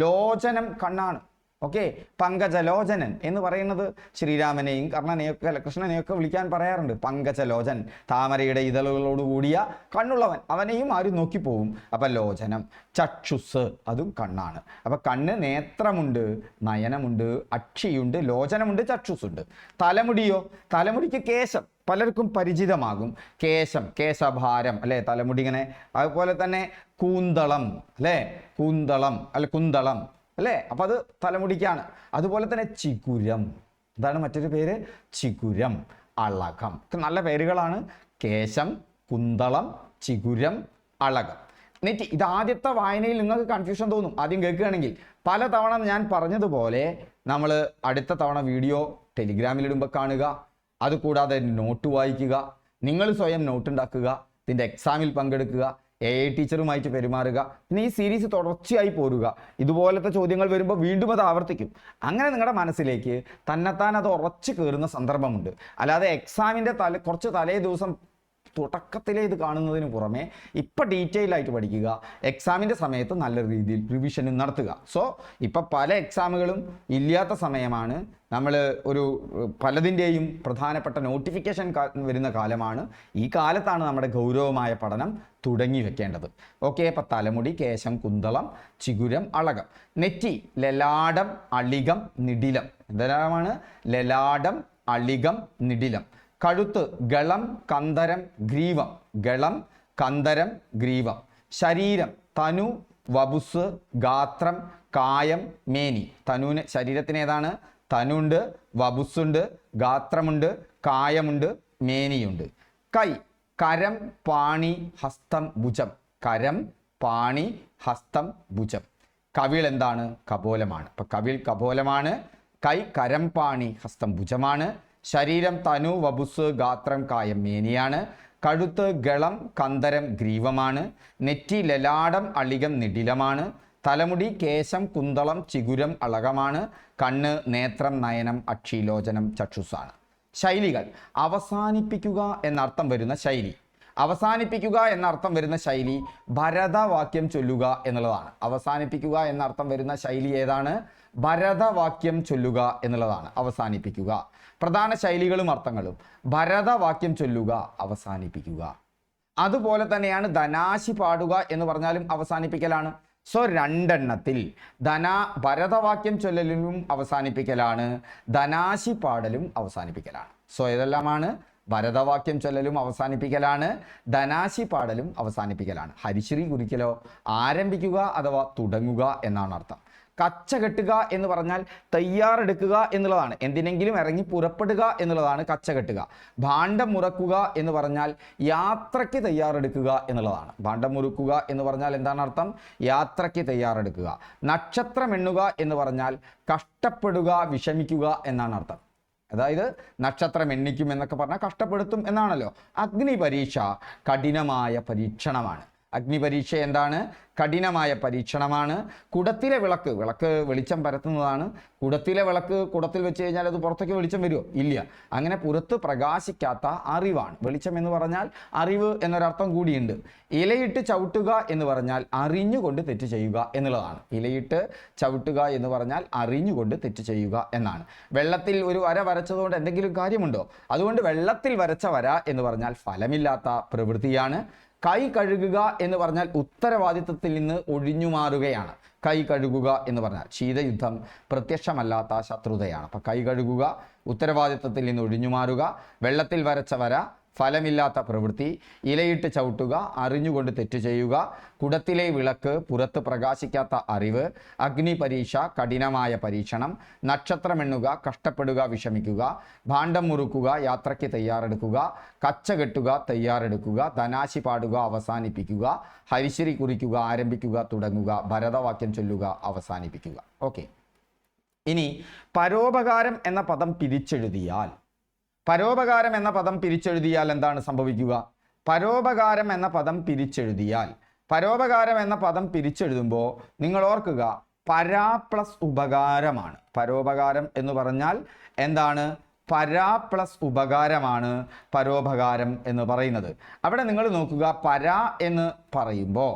ലോചനം കണ്ണാണ്. ഓക്കെ, പങ്കജലോചനൻ എന്ന് പറയുന്നത് ശ്രീരാമനെയും കർണനെയൊക്കെ അല്ല കൃഷ്ണനെയൊക്കെ വിളിക്കാൻ പറയാറുണ്ട്. പങ്കജലോചൻ, താമരയുടെ ഇതളുകളോട് കൂടിയ കണ്ണുള്ളവൻ, അവനെയും ആരും നോക്കിപ്പോവും. അപ്പം ലോചനം. ചക്ഷുസ്, അതും കണ്ണാണ്. അപ്പം കണ്ണ് നേത്രമുണ്ട്, നയനമുണ്ട്, അക്ഷിയുണ്ട്, ലോചനമുണ്ട്, ചക്ഷുസുണ്ട്. തലമുടിയോ? തലമുടിക്ക് കേശം പലർക്കും പരിചിതമാകും. കേശം, കേശഭാരം അല്ലേ, തലമുടി ഇങ്ങനെ. അതുപോലെ തന്നെ കൂന്തളം അല്ലേ, കൂന്തളം അല്ല കുന്തളം അല്ലേ, അപ്പം അത് തലമുടിക്കാണ്. അതുപോലെ തന്നെ ചിഗുരം, എന്താണ് മറ്റൊരു പേര്? ചിഗുരം, അളകം. നല്ല പേരുകളാണ്. കേശം, കുന്തളം, ചിഗുരം, അളകം. നെറ്റി. ഇത് ആദ്യത്തെ വായനയിൽ നിങ്ങൾക്ക് കൺഫ്യൂഷൻ തോന്നും ആദ്യം കേൾക്കുകയാണെങ്കിൽ. പല തവണ ഞാൻ പറഞ്ഞതുപോലെ നമ്മൾ അടുത്ത തവണ വീഡിയോ ടെലിഗ്രാമിലിടുമ്പോൾ കാണുക. അതുകൂടാതെ നോട്ട് വായിക്കുക, നിങ്ങൾ സ്വയം നോട്ട് ഉണ്ടാക്കുക, ഇതിൻ്റെ എക്സാമിൽ പങ്കെടുക്കുക, AI ടീച്ചറുമായിട്ട് പെരുമാറുക. പിന്നെ ഈ സീരീസ് തുടർച്ചയായി പോരുക. ഇതുപോലത്തെ ചോദ്യങ്ങൾ വരുമ്പോൾ വീണ്ടും അത് ആവർത്തിക്കും. അങ്ങനെ നിങ്ങളുടെ മനസ്സിലേക്ക് തന്നെത്താൻ അത് ഉറച്ചു കയറുന്ന സന്ദർഭമുണ്ട്. അല്ലാതെ എക്സാമിൻ്റെ കുറച്ച് തലേ ദിവസം തുടക്കത്തിലേ ഇത് കാണുന്നതിന് പുറമെ ഇപ്പം ഡീറ്റെയിൽ ആയിട്ട് പഠിക്കുക. എക്സാമിൻ്റെ സമയത്ത് നല്ല രീതിയിൽ റിവിഷനും നടത്തുക. സോ ഇപ്പം പല എക്സാമുകളും ഇല്ലാത്ത സമയമാണ്. നമ്മൾ ഒരു പലതിൻ്റെയും പ്രധാനപ്പെട്ട നോട്ടിഫിക്കേഷൻ വരുന്ന കാലമാണ്. ഈ കാലത്താണ് നമ്മുടെ ഗൗരവമായ പഠനം തുടങ്ങി വെക്കേണ്ടത്. ഓക്കെ, അപ്പം തലമുടി, കേശം, കുന്തളം, ചിഗുരം, അളകം. നെറ്റി ലലാടം, അളികം, നിടിലം. എന്തെല്ലാമാണ്? ലലാടം, അളികം, നിടിലം. കഴുത്ത് ഗളം, കന്ദരം, ഗ്രീവം. ഗളം, കന്ദരം, ഗ്രീവം. ശരീരം തനു, വപുസ്, ഗാത്രം, കായം, മേനി. തനുവിന് ശരീരത്തിന് ഏതാണ്? തനുണ്ട്, വപുസ്സുണ്ട്, ഗാത്രമുണ്ട്, കായമുണ്ട്, മേനിയുണ്ട്. കൈ കരം, പാണി, ഹസ്തം, ഭുജം. കരം, പാണി, ഹസ്തം, ഭുജം. കവിൾ എന്താണ്? കപോലമാണ്. അപ്പം കവിൾ കപോലമാണ്. കൈ കരം, പാണി, ഹസ്തം, ഭുജമാണ്. ശരീരം തനു, വപുസ്, ഗാത്രം, കായം, മേനിയാണ്. കഴുത്ത് ഗളം, കന്ദരം, ഗ്രീവമാണ്. നെറ്റി ലലാടം, അളികം, നിടിലമാണ്. തലമുടി കേശം, കുന്തളം, ചിഗുരം, അളകമാണ്. കണ്ണ് നേത്രം, നയനം, അക്ഷി, ലോചനം, ചക്ഷുസാണ്. ശൈലികൾ അവസാനിപ്പിക്കുക എന്നർത്ഥം വരുന്ന ശൈലി. അവസാനിപ്പിക്കുക എന്ന അർത്ഥം വരുന്ന ശൈലി ഭരതവാക്യം ചൊല്ലുക എന്നുള്ളതാണ്. അവസാനിപ്പിക്കുക എന്ന അർത്ഥം വരുന്ന ശൈലി ഏതാണ്? ഭരതവാക്യം ചൊല്ലുക എന്നുള്ളതാണ്. അവസാനിപ്പിക്കുക. പ്രധാന ശൈലികളും അർത്ഥങ്ങളും: ഭരതവാക്യം ചൊല്ലുക, അവസാനിപ്പിക്കുക. അതുപോലെ തന്നെയാണ് ധനാശി പാടുക എന്ന് പറഞ്ഞാലും അവസാനിപ്പിക്കലാണ്. സോ രണ്ടെണ്ണത്തിൽ ഭരതവാക്യം ചൊല്ലലും അവസാനിപ്പിക്കലാണ്, ധനാശി പാടലും അവസാനിപ്പിക്കലാണ്. സോ ഇതെല്ലാമാണ് ഭരതവാക്യം ചൊല്ലലും അവസാനിപ്പിക്കലാണ്, ധനാശി പാടലും അവസാനിപ്പിക്കലാണ്. ഹരിശ്രീ കുറിക്കലോ ആരംഭിക്കുക അഥവാ തുടങ്ങുക എന്നാണ് അർത്ഥം. കച്ച കെട്ടുക എന്ന് പറഞ്ഞാൽ തയ്യാറെടുക്കുക എന്നുള്ളതാണ്. എന്തിനെങ്കിലും ഇറങ്ങി പുറപ്പെടുക എന്നുള്ളതാണ് കച്ച കെട്ടുക. ഭാണ്ഡം മുറക്കുക എന്ന് പറഞ്ഞാൽ യാത്രയ്ക്ക് തയ്യാറെടുക്കുക എന്നുള്ളതാണ്. ഭാണ്ഡം മുറുക്കുക എന്ന് പറഞ്ഞാൽ എന്താണ് അർത്ഥം? യാത്രയ്ക്ക് തയ്യാറെടുക്കുക. നക്ഷത്രം എണ്ണുക എന്ന് പറഞ്ഞാൽ കഷ്ടപ്പെടുക, വിഷമിക്കുക എന്നാണ് അർത്ഥം. അതായത് നക്ഷത്രം എണ്ണിക്കും എന്നൊക്കെ പറഞ്ഞാൽ കഷ്ടപ്പെടുത്തും എന്നാണല്ലോ. അഗ്നി പരീക്ഷ കഠിനമായ പരീക്ഷണമാണ്. അഗ്നിപരീക്ഷ എന്താണ്? കഠിനമായ പരീക്ഷണമാണ്. കുടത്തിലെ വിളക്ക് വെളിച്ചം പരത്തുന്നതാണ്. കുടത്തിലെ വിളക്ക് കുടത്തിൽ വെച്ച് കഴിഞ്ഞാൽ അത് പുറത്തേക്ക് വെളിച്ചം വരുമോ? ഇല്ല. അങ്ങനെ പുറത്ത് പ്രകാശിക്കാത്ത അറിവാണ്. വെളിച്ചം എന്ന് പറഞ്ഞാൽ അറിവ് എന്നൊരർത്ഥം കൂടിയുണ്ട്. ഇലയിട്ട് ചവിട്ടുക എന്ന് പറഞ്ഞാൽ അറിഞ്ഞുകൊണ്ട് തെറ്റ് ചെയ്യുക എന്നുള്ളതാണ്. ഇലയിട്ട് ചവിട്ടുക എന്ന് പറഞ്ഞാൽ അറിഞ്ഞുകൊണ്ട് തെറ്റ് ചെയ്യുക എന്നാണ്. വെള്ളത്തിൽ ഒരു വര വരച്ചതുകൊണ്ട് എന്തെങ്കിലും കാര്യമുണ്ടോ? അതുകൊണ്ട് വെള്ളത്തിൽ വരച്ച വര എന്ന് പറഞ്ഞാൽ ഫലമില്ലാത്ത പ്രവൃത്തിയാണ്. കൈ കഴുകുക എന്ന് പറഞ്ഞാൽ ഉത്തരവാദിത്വത്തിൽ നിന്ന് ഒഴിഞ്ഞു മാറുകയാണ്. കൈ കഴുകുക എന്ന് പറഞ്ഞാൽ ശീതയുദ്ധം പ്രത്യക്ഷമല്ലാത്ത ശത്രുതയാണ്. അപ്പം കൈ കഴുകുക, ഉത്തരവാദിത്വത്തിൽ നിന്ന് ഒഴിഞ്ഞു മാറുക. വെള്ളത്തിൽ വരച്ച വര ഫലമില്ലാത്ത പ്രവൃത്തി. ഇലയിട്ട് ചവിട്ടുക, അറിഞ്ഞുകൊണ്ട് തെറ്റ് ചെയ്യുക. കുടത്തിലെ വിളക്ക് പുറത്ത് പ്രകാശിക്കാത്ത അറിവ്. അഗ്നി പരീക്ഷ കഠിനമായ പരീക്ഷണം. നക്ഷത്രമെണ്ണുക കഷ്ടപ്പെടുക, വിഷമിക്കുക. ഭാണ്ഡം മുറുക്കുക യാത്രയ്ക്ക് തയ്യാറെടുക്കുക. കച്ച കെട്ടുക തയ്യാറെടുക്കുക. ധനാശി പാടുക അവസാനിപ്പിക്കുക. ഹരിശ്രീ കുറിക്കുക ആരംഭിക്കുക, തുടങ്ങുക. ഭരതവാക്യം ചൊല്ലുക അവസാനിപ്പിക്കുക. ഓക്കെ. ഇനി പരോപകാരം എന്ന പദം പിരിച്ചെഴുതിയാൽ എന്താണ് സംഭവിക്കുക? പരോപകാരം എന്ന പദം പിരിച്ചെഴുതുമ്പോൾ നിങ്ങൾ ഓർക്കുക, പരാ പ്ലസ് ഉപകാരമാണ്. പരോപകാരം എന്ന് പറഞ്ഞാൽ എന്താണ്? പരാ പ്ലസ് ഉപകാരമാണ് പരോപകാരം എന്ന് പറയുന്നത്. അവിടെ നിങ്ങൾ നോക്കുക, പരാ എന്ന് പറയുമ്പോൾ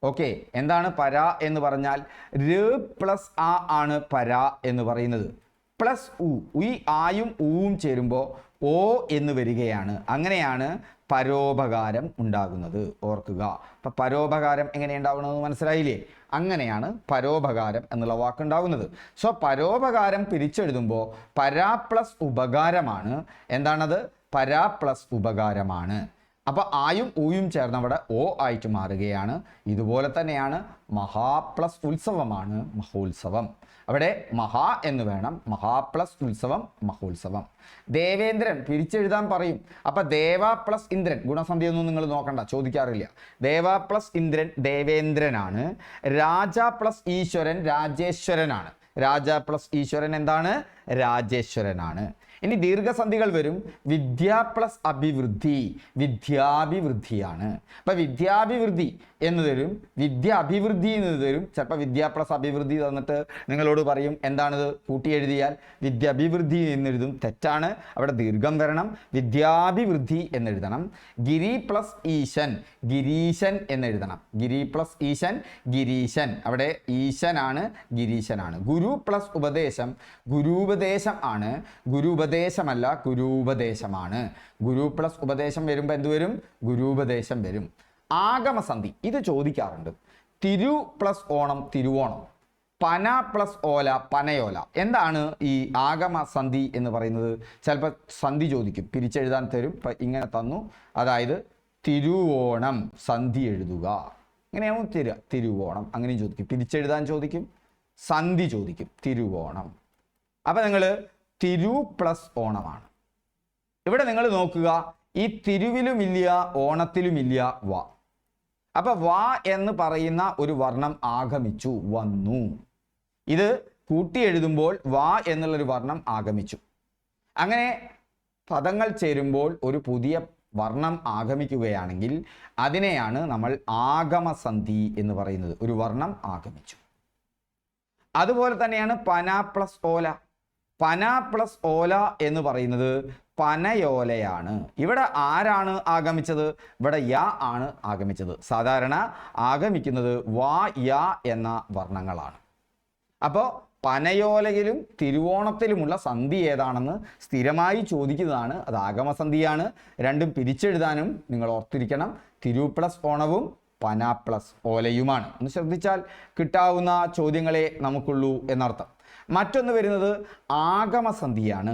ഓക്കെ, എന്താണ് പരാ എന്ന് പറഞ്ഞാൽ? ര് പ്ലസ് ആ ആണ് പരാ എന്ന് പറയുന്നത്. പ്ലസ് ഉ, ഈ ആയും ഊവും ചേരുമ്പോൾ ഓ എന്ന് വരികയാണ്. അങ്ങനെയാണ് പരോപകാരം ഉണ്ടാകുന്നത്. ഓർക്കുക. അപ്പം പരോപകാരം എങ്ങനെ ഉണ്ടാവുന്നത് മനസ്സിലായില്ലേ? അങ്ങനെയാണ് പരോപകാരം എന്നുള്ള വാക്കുണ്ടാകുന്നത്. സോ പരോപകാരം പിരിച്ചെഴുതുമ്പോൾ പരാ പ്ലസ് ഉപകാരമാണ്. എന്താണത്? പരാ പ്ലസ് ഉപകാരമാണ്. അപ്പോൾ ആയും ഊയും ചേർന്നവിടെ ഓ ആയിട്ട് മാറുകയാണ്. ഇതുപോലെ തന്നെയാണ് മഹാ പ്ലസ് ഉത്സവമാണ് മഹോത്സവം. അവിടെ മഹാ എന്ന് വേണം. മഹാ പ്ലസ് ഉത്സവം മഹോത്സവം. ദേവേന്ദ്രൻ പിരിച്ചെഴുതാൻ പറയും. അപ്പം ദേവ പ്ലസ് ഇന്ദ്രൻ, ഗുണസന്ധിയൊന്നും നിങ്ങൾ നോക്കണ്ട, ചോദിക്കാറില്ല. ദേവ പ്ലസ് ഇന്ദ്രൻ ദേവേന്ദ്രനാണ്. രാജ പ്ലസ് ഈശ്വരൻ രാജേശ്വരനാണ്. രാജ പ്ലസ് ഈശ്വരൻ എന്താണ്? രാജേശ്വരനാണ്. ഇനി ദീർഘസന്ധികൾ വരും. വിദ്യ പ്ലസ് അഭിവൃദ്ധി വിദ്യാഭിവൃദ്ധിയാണ്. അപ്പം വിദ്യാഭിവൃദ്ധി എന്ന് തരും, വിദ്യ അഭിവൃദ്ധി എന്ന് തരും. ചിലപ്പോൾ വിദ്യ പ്ലസ് അഭിവൃദ്ധി തന്നിട്ട് നിങ്ങളോട് പറയും എന്താണിത് കൂട്ടി എഴുതിയാൽ വിദ്യ അഭിവൃദ്ധി എന്നെഴുതും. തെറ്റാണ്. അവിടെ ദീർഘം വരണം. വിദ്യാഭിവൃദ്ധി എന്നെഴുതണം. ഗിരി പ്ലസ് ഈശൻ ഗിരീശൻ എന്നെഴുതണം. ഗിരി പ്ലസ് ഈശൻ ഗിരീശൻ. അവിടെ ഈശനാണ്, ഗിരീശനാണ്. ഗുരു പ്ലസ് ഉപദേശം ഗുരുപദേശം ആണ്. ഗുരുപദേശമല്ല, ഗുരുപദേശമാണ്. ഗുരു പ്ലസ് ഉപദേശം വരുമ്പോൾ എന്ത് വരും? ഗുരുപദേശം വരും. ആഗമസന്ധി ഇത് ചോദിക്കാറുണ്ട്. തിരു പ്ലസ് ഓണം തിരുവോണം. പന പ്ലസ് ഓല പനയോല. എന്താണ് ഈ ആഗമസന്ധി എന്ന് പറയുന്നത്? ചിലപ്പോൾ സന്ധി ചോദിക്കും, പിരിച്ചെഴുതാൻ തരും. ഇപ്പം ഇങ്ങനെ തന്നു, അതായത് തിരുവോണം സന്ധി എഴുതുക. ഇങ്ങനെയാവും തരിക. തിരുവോണം അങ്ങനെയും ചോദിക്കും. പിരിച്ചെഴുതാൻ ചോദിക്കും, സന്ധി ചോദിക്കും. തിരുവോണം. അപ്പം നിങ്ങൾ തിരു പ്ലസ് ഓണമാണ്. ഇവിടെ നിങ്ങൾ നോക്കുക, ഈ തിരുവിലുമില്ല ഓണത്തിലുമില്ല വ. അപ്പൊ വ എന്ന് പറയുന്ന ഒരു വർണ്ണം ആഗമിച്ചു, വന്നു. ഇത് കൂട്ടി എഴുതുമ്പോൾ വ എന്നുള്ളൊരു വർണ്ണം ആഗമിച്ചു. അങ്ങനെ പദങ്ങൾ ചേരുമ്പോൾ ഒരു പുതിയ വർണ്ണം ആഗമിക്കുകയാണെങ്കിൽ അതിനെയാണ് നമ്മൾ ആഗമസന്ധി എന്ന് പറയുന്നത്. ഒരു വർണ്ണം ആഗമിച്ചു. അതുപോലെ തന്നെയാണ് പന പ്ലസ് ഓല. പന പ്ലസ് ഓല എന്ന് പറയുന്നത് പനയോലയാണ്. ഇവിടെ ആരാണ് ആഗമിച്ചത്? ഇവിടെ യ ആണ് ആഗമിച്ചത്. സാധാരണ ആഗമിക്കുന്നത് വാ യ എന്ന വർണ്ണങ്ങളാണ്. അപ്പോൾ പനയോലയിലും തിരുവോണത്തിലുമുള്ള സന്ധി ഏതാണെന്ന് സ്ഥിരമായി ചോദിക്കുന്നതാണ്. അത് ആഗമസന്ധിയാണ്. രണ്ടും പിരിച്ചെഴുതാനും നിങ്ങൾ ഓർത്തിരിക്കണം. തിരു പ്ലസ് ഓണവും പന പ്ലസ് ഓലയുമാണ്. ഒന്ന് ശ്രദ്ധിച്ചാൽ കിട്ടാവുന്ന ചോദ്യങ്ങളെ നമുക്കുള്ളൂ എന്നർത്ഥം. മറ്റൊന്ന് വരുന്നത് ആഗമസന്ധിയാണ്.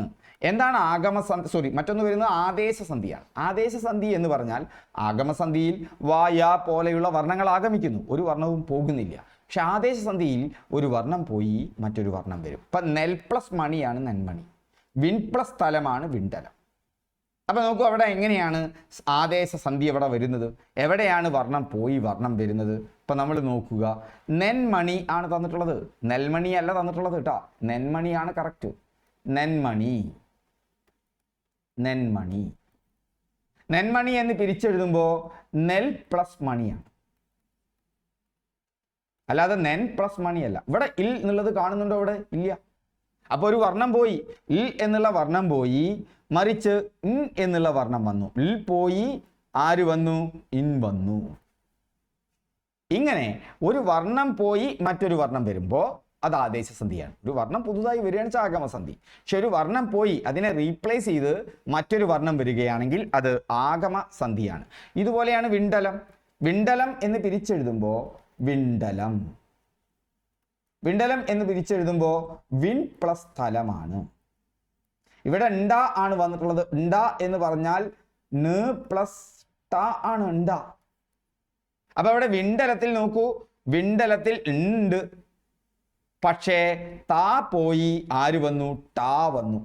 എന്താണ് ആഗമസന്ധി? മറ്റൊന്ന് വരുന്നത് ആദേശസന്ധിയാണ്. ആദേശസന്ധി എന്ന് പറഞ്ഞാൽ ആഗമസന്ധിയിൽ വാ യ പോലെയുള്ള വർണ്ണങ്ങൾ ആഗമിക്കുന്നു, ഒരു വർണ്ണവും പോകുന്നില്ല. പക്ഷെ ആദേശസന്ധിയിൽ ഒരു വർണ്ണം പോയി മറ്റൊരു വർണ്ണം വരും. ഇപ്പം നെൽ പ്ലസ് മണിയാണ് നെന്മണി, വിൻ പ്ലസ് സ്ഥലമാണ് വിണ്ടലം. അപ്പം നോക്കൂ, അവിടെ എങ്ങനെയാണ് ആദേശസന്ധി എവിടെ വരുന്നത്? എവിടെയാണ് വർണ്ണം പോയി വർണ്ണം വരുന്നത്? ഇപ്പം നമ്മൾ നോക്കുക, നെന്മണി ആണ് തന്നിട്ടുള്ളത്, നെൽമണി അല്ല തന്നിട്ടുള്ളത് കേട്ടോ. നെന്മണിയാണ് കറക്റ്റ്. നെന്മണി, നെന്മണി, നെന്മണി എന്ന് പിരിച്ചെഴുതുമ്പോൾ നെൽ പ്ലസ് മണിയാണ്, അല്ലാതെ നെൻ പ്ലസ് മണിയല്ല. ഇവിടെ ഇൽ എന്നുള്ളത് കാണുന്നുണ്ടോ? ഇവിടെ ഇല്ല. അപ്പോൾ ഒരു വർണ്ണം പോയി, ഇൽ എന്നുള്ള വർണ്ണം പോയി, മറിച്ച് ഇൻ എന്നുള്ള വർണ്ണം വന്നു. ഇൽ പോയി ആര് വന്നു? ഇൻ വന്നു. ഇങ്ങനെ ഒരു വർണ്ണം പോയി മറ്റൊരു വർണ്ണം വരുമ്പോൾ അത് ആദേശസന്ധിയാണ്. ഒരു വർണ്ണം പുതുതായി വരികയാണെന്ന് വെച്ചാൽ ആഗമസന്ധി. പക്ഷെ ഒരു വർണ്ണം പോയി അതിനെ റീപ്ലേസ് ചെയ്ത് മറ്റൊരു വർണ്ണം വരികയാണെങ്കിൽ അത് ആഗമസന്ധിയാണ്. ഇതുപോലെയാണ് വിണ്ടലം. വിണ്ടലം എന്ന് പിരിച്ചെഴുതുമ്പോൾ വിണ്ടലം, വിണ്ടലം എന്ന് പിരിച്ചെഴുതുമ്പോൾ വിൻ പ്ലസ് സ്ഥലമാണ്. ഇവിടെ ണ്ട ആണ് വന്നിട്ടുള്ളത്. ണ്ട എന്ന് പറഞ്ഞാൽ ന് പ്ലസ് ട ആണ് ണ്ട. അപ്പൊ അവിടെ വിണ്ടലത്തിൽ നോക്കൂ, വിണ്ടലത്തിൽ ഉണ്ട്, പക്ഷേ താ പോയി ആര് വന്നു? ടാ വന്നു.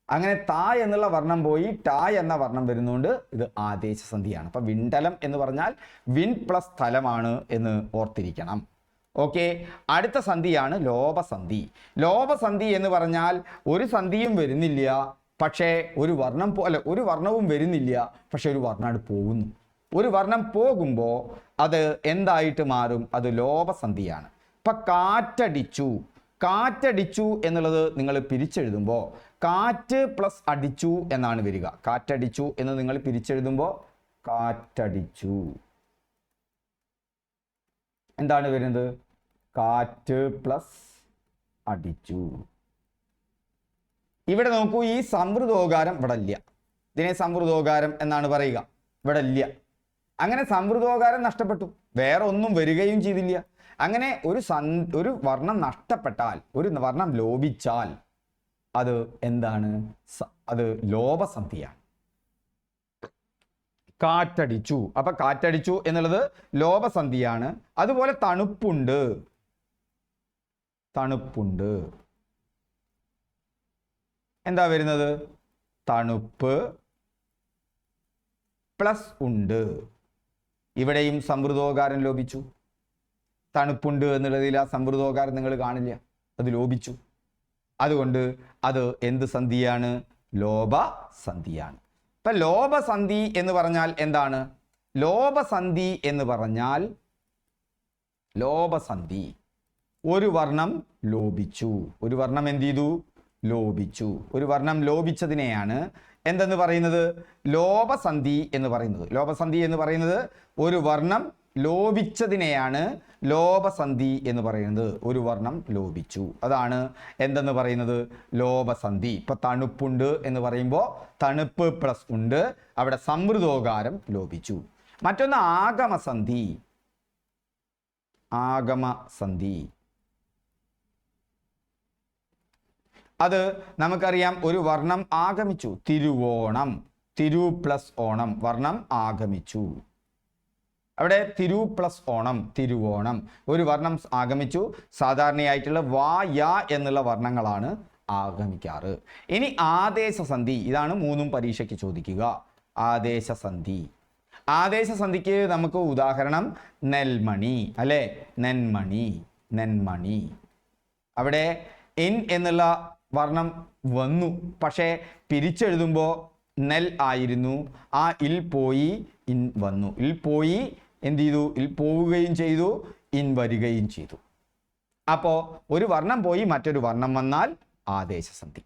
അങ്ങനെ താ എന്നുള്ള വർണ്ണം പോയി ടാ എന്ന വർണ്ണം വരുന്നുണ്ട്. ഇത് ആദേശസന്ധിയാണ്. അപ്പം വിണ്ടലം എന്ന് പറഞ്ഞാൽ വിൻ പ്ലസ് സ്ഥലമാണ് എന്ന് ഓർത്തിരിക്കണം. ഓക്കെ, അടുത്ത സന്ധിയാണ് ലോപസന്ധി. ലോപസന്ധി എന്ന് പറഞ്ഞാൽ ഒരു സന്ധിയും വരുന്നില്ല, പക്ഷേ ഒരു വർണ്ണം ഒരു വർണ്ണവും വരുന്നില്ല, പക്ഷെ ഒരു വർണ്ണം പോകുന്നു. ഒരു വർണ്ണം പോകുമ്പോൾ അത് എന്തായിട്ട് മാറും? അത് ലോപസന്ധിയാണ്. ഇപ്പം കാറ്റടിച്ചു, കാറ്റടിച്ചു എന്നുള്ളത് നിങ്ങൾ പിരിച്ചെഴുതുമ്പോൾ കാറ്റ് പ്ലസ് അടിച്ചു എന്നാണ് വരിക. കാറ്റടിച്ചു എന്ന് നിങ്ങൾ പിരിച്ചെഴുതുമ്പോൾ കാറ്റടിച്ചു എന്താണ് വരുന്നത്? കാറ്റ് പ്ലസ് അടിച്ചു. ഇവിടെ നോക്കൂ, ഈ സംവൃതോകാരം ഇവിടെ ഇല്ല. ഇതിനെ സംവൃതോകാരം എന്നാണ് പറയുക. ഇവിടെ ഇല്ല. അങ്ങനെ സംവൃതോകാരം നഷ്ടപ്പെട്ടു, വേറെ ഒന്നും വരികയും ചെയ്തില്ല. അങ്ങനെ ഒരു വർണ്ണം നഷ്ടപ്പെട്ടാൽ, ഒരു വർണ്ണം ലോപിച്ചാൽ അത് എന്താണ്? അത് ലോപസന്ധിയാണ്. കാറ്റടിച്ചു, അപ്പൊ കാറ്റടിച്ചു എന്നുള്ളത് ലോപസന്ധിയാണ്. അതുപോലെ തണുപ്പുണ്ട്, തണുപ്പുണ്ട് എന്താ വരുന്നത്? തണുപ്പ് പ്ലസ് ഉണ്ട്. ഇവിടെയും സംവൃതോകാരം ലോപിച്ചു. തണുപ്പുണ്ട് എന്നുള്ളതിൽ ആ സംവൃതോകാരം നിങ്ങൾ കാണില്ല, അത് ലോപിച്ചു. അതുകൊണ്ട് അത് എന്ത് സന്ധിയാണ്? ലോപസന്ധിയാണ്. ഇപ്പൊ ലോപസന്ധി എന്ന് പറഞ്ഞാൽ എന്താണ്? ലോപസന്ധി എന്ന് പറഞ്ഞാൽ ലോപസന്ധി ഒരു വർണ്ണം ലോപിച്ചു. ഒരു വർണ്ണം എന്ത് ചെയ്തു? ലോപിച്ചു. ഒരു വർണ്ണം ലോപിച്ചതിനെയാണ് എന്തെന്ന് പറയുന്നത്? ലോപസന്ധി എന്ന് പറയുന്നത്. ലോപസന്ധി എന്ന് പറയുന്നത് ഒരു വർണ്ണം ലോപിച്ചതിനെയാണ് ലോപസന്ധി എന്ന് പറയുന്നത്. ഒരു വർണ്ണം ലോപിച്ചു, അതാണ് എന്തെന്ന് പറയുന്നത്? ലോപസന്ധി. ഇപ്പൊ തണുപ്പുണ്ട് എന്ന് പറയുമ്പോൾ തണുപ്പ് പ്ലസ് ഉണ്ട്, അവിടെ സംവൃതോകാരം ലോപിച്ചു. മറ്റൊന്ന് ആഗമസന്ധി. ആഗമസന്ധി അത് നമുക്കറിയാം, ഒരു വർണ്ണം ആഗമിച്ചു. തിരുവോണം, തിരു പ്ലസ് ഓണം, വർണ്ണം ആഗമിച്ചു. അവിടെ തിരു പ്ലസ് ഓണം, തിരുവോണം, ഒരു വർണ്ണം ആഗമിച്ചു. സാധാരണയായിട്ടുള്ള വാ യ എന്നുള്ള വർണ്ണങ്ങളാണ് ആഗമിക്കാറ്. ഇനി ആദേശസന്ധി, ഇതാണ് മൂന്നും പരീക്ഷയ്ക്ക് ചോദിക്കുക. ആദേശസന്ധി. ആദേശസന്ധിക്ക് നമുക്ക് ഉദാഹരണം നെൽമണി അല്ലെ? നെന്മണി, നെന്മണി. അവിടെ ഇൻ എന്നുള്ള വർണ്ണം വന്നു, പക്ഷേ പിരിച്ചെഴുതുമ്പോൾ നെൽ ആയിരുന്നു. ആ ഇൽ പോയി ഇൻ വന്നു. ഇൽ പോയി എന്ത് ചെയ്തു? ഇൽ പോവുകയും ചെയ്തു, ഇൻ വരികയും ചെയ്തു. അപ്പോൾ ഒരു വർണ്ണം പോയി മറ്റൊരു വർണ്ണം വന്നാൽ ആദേശസന്ധി.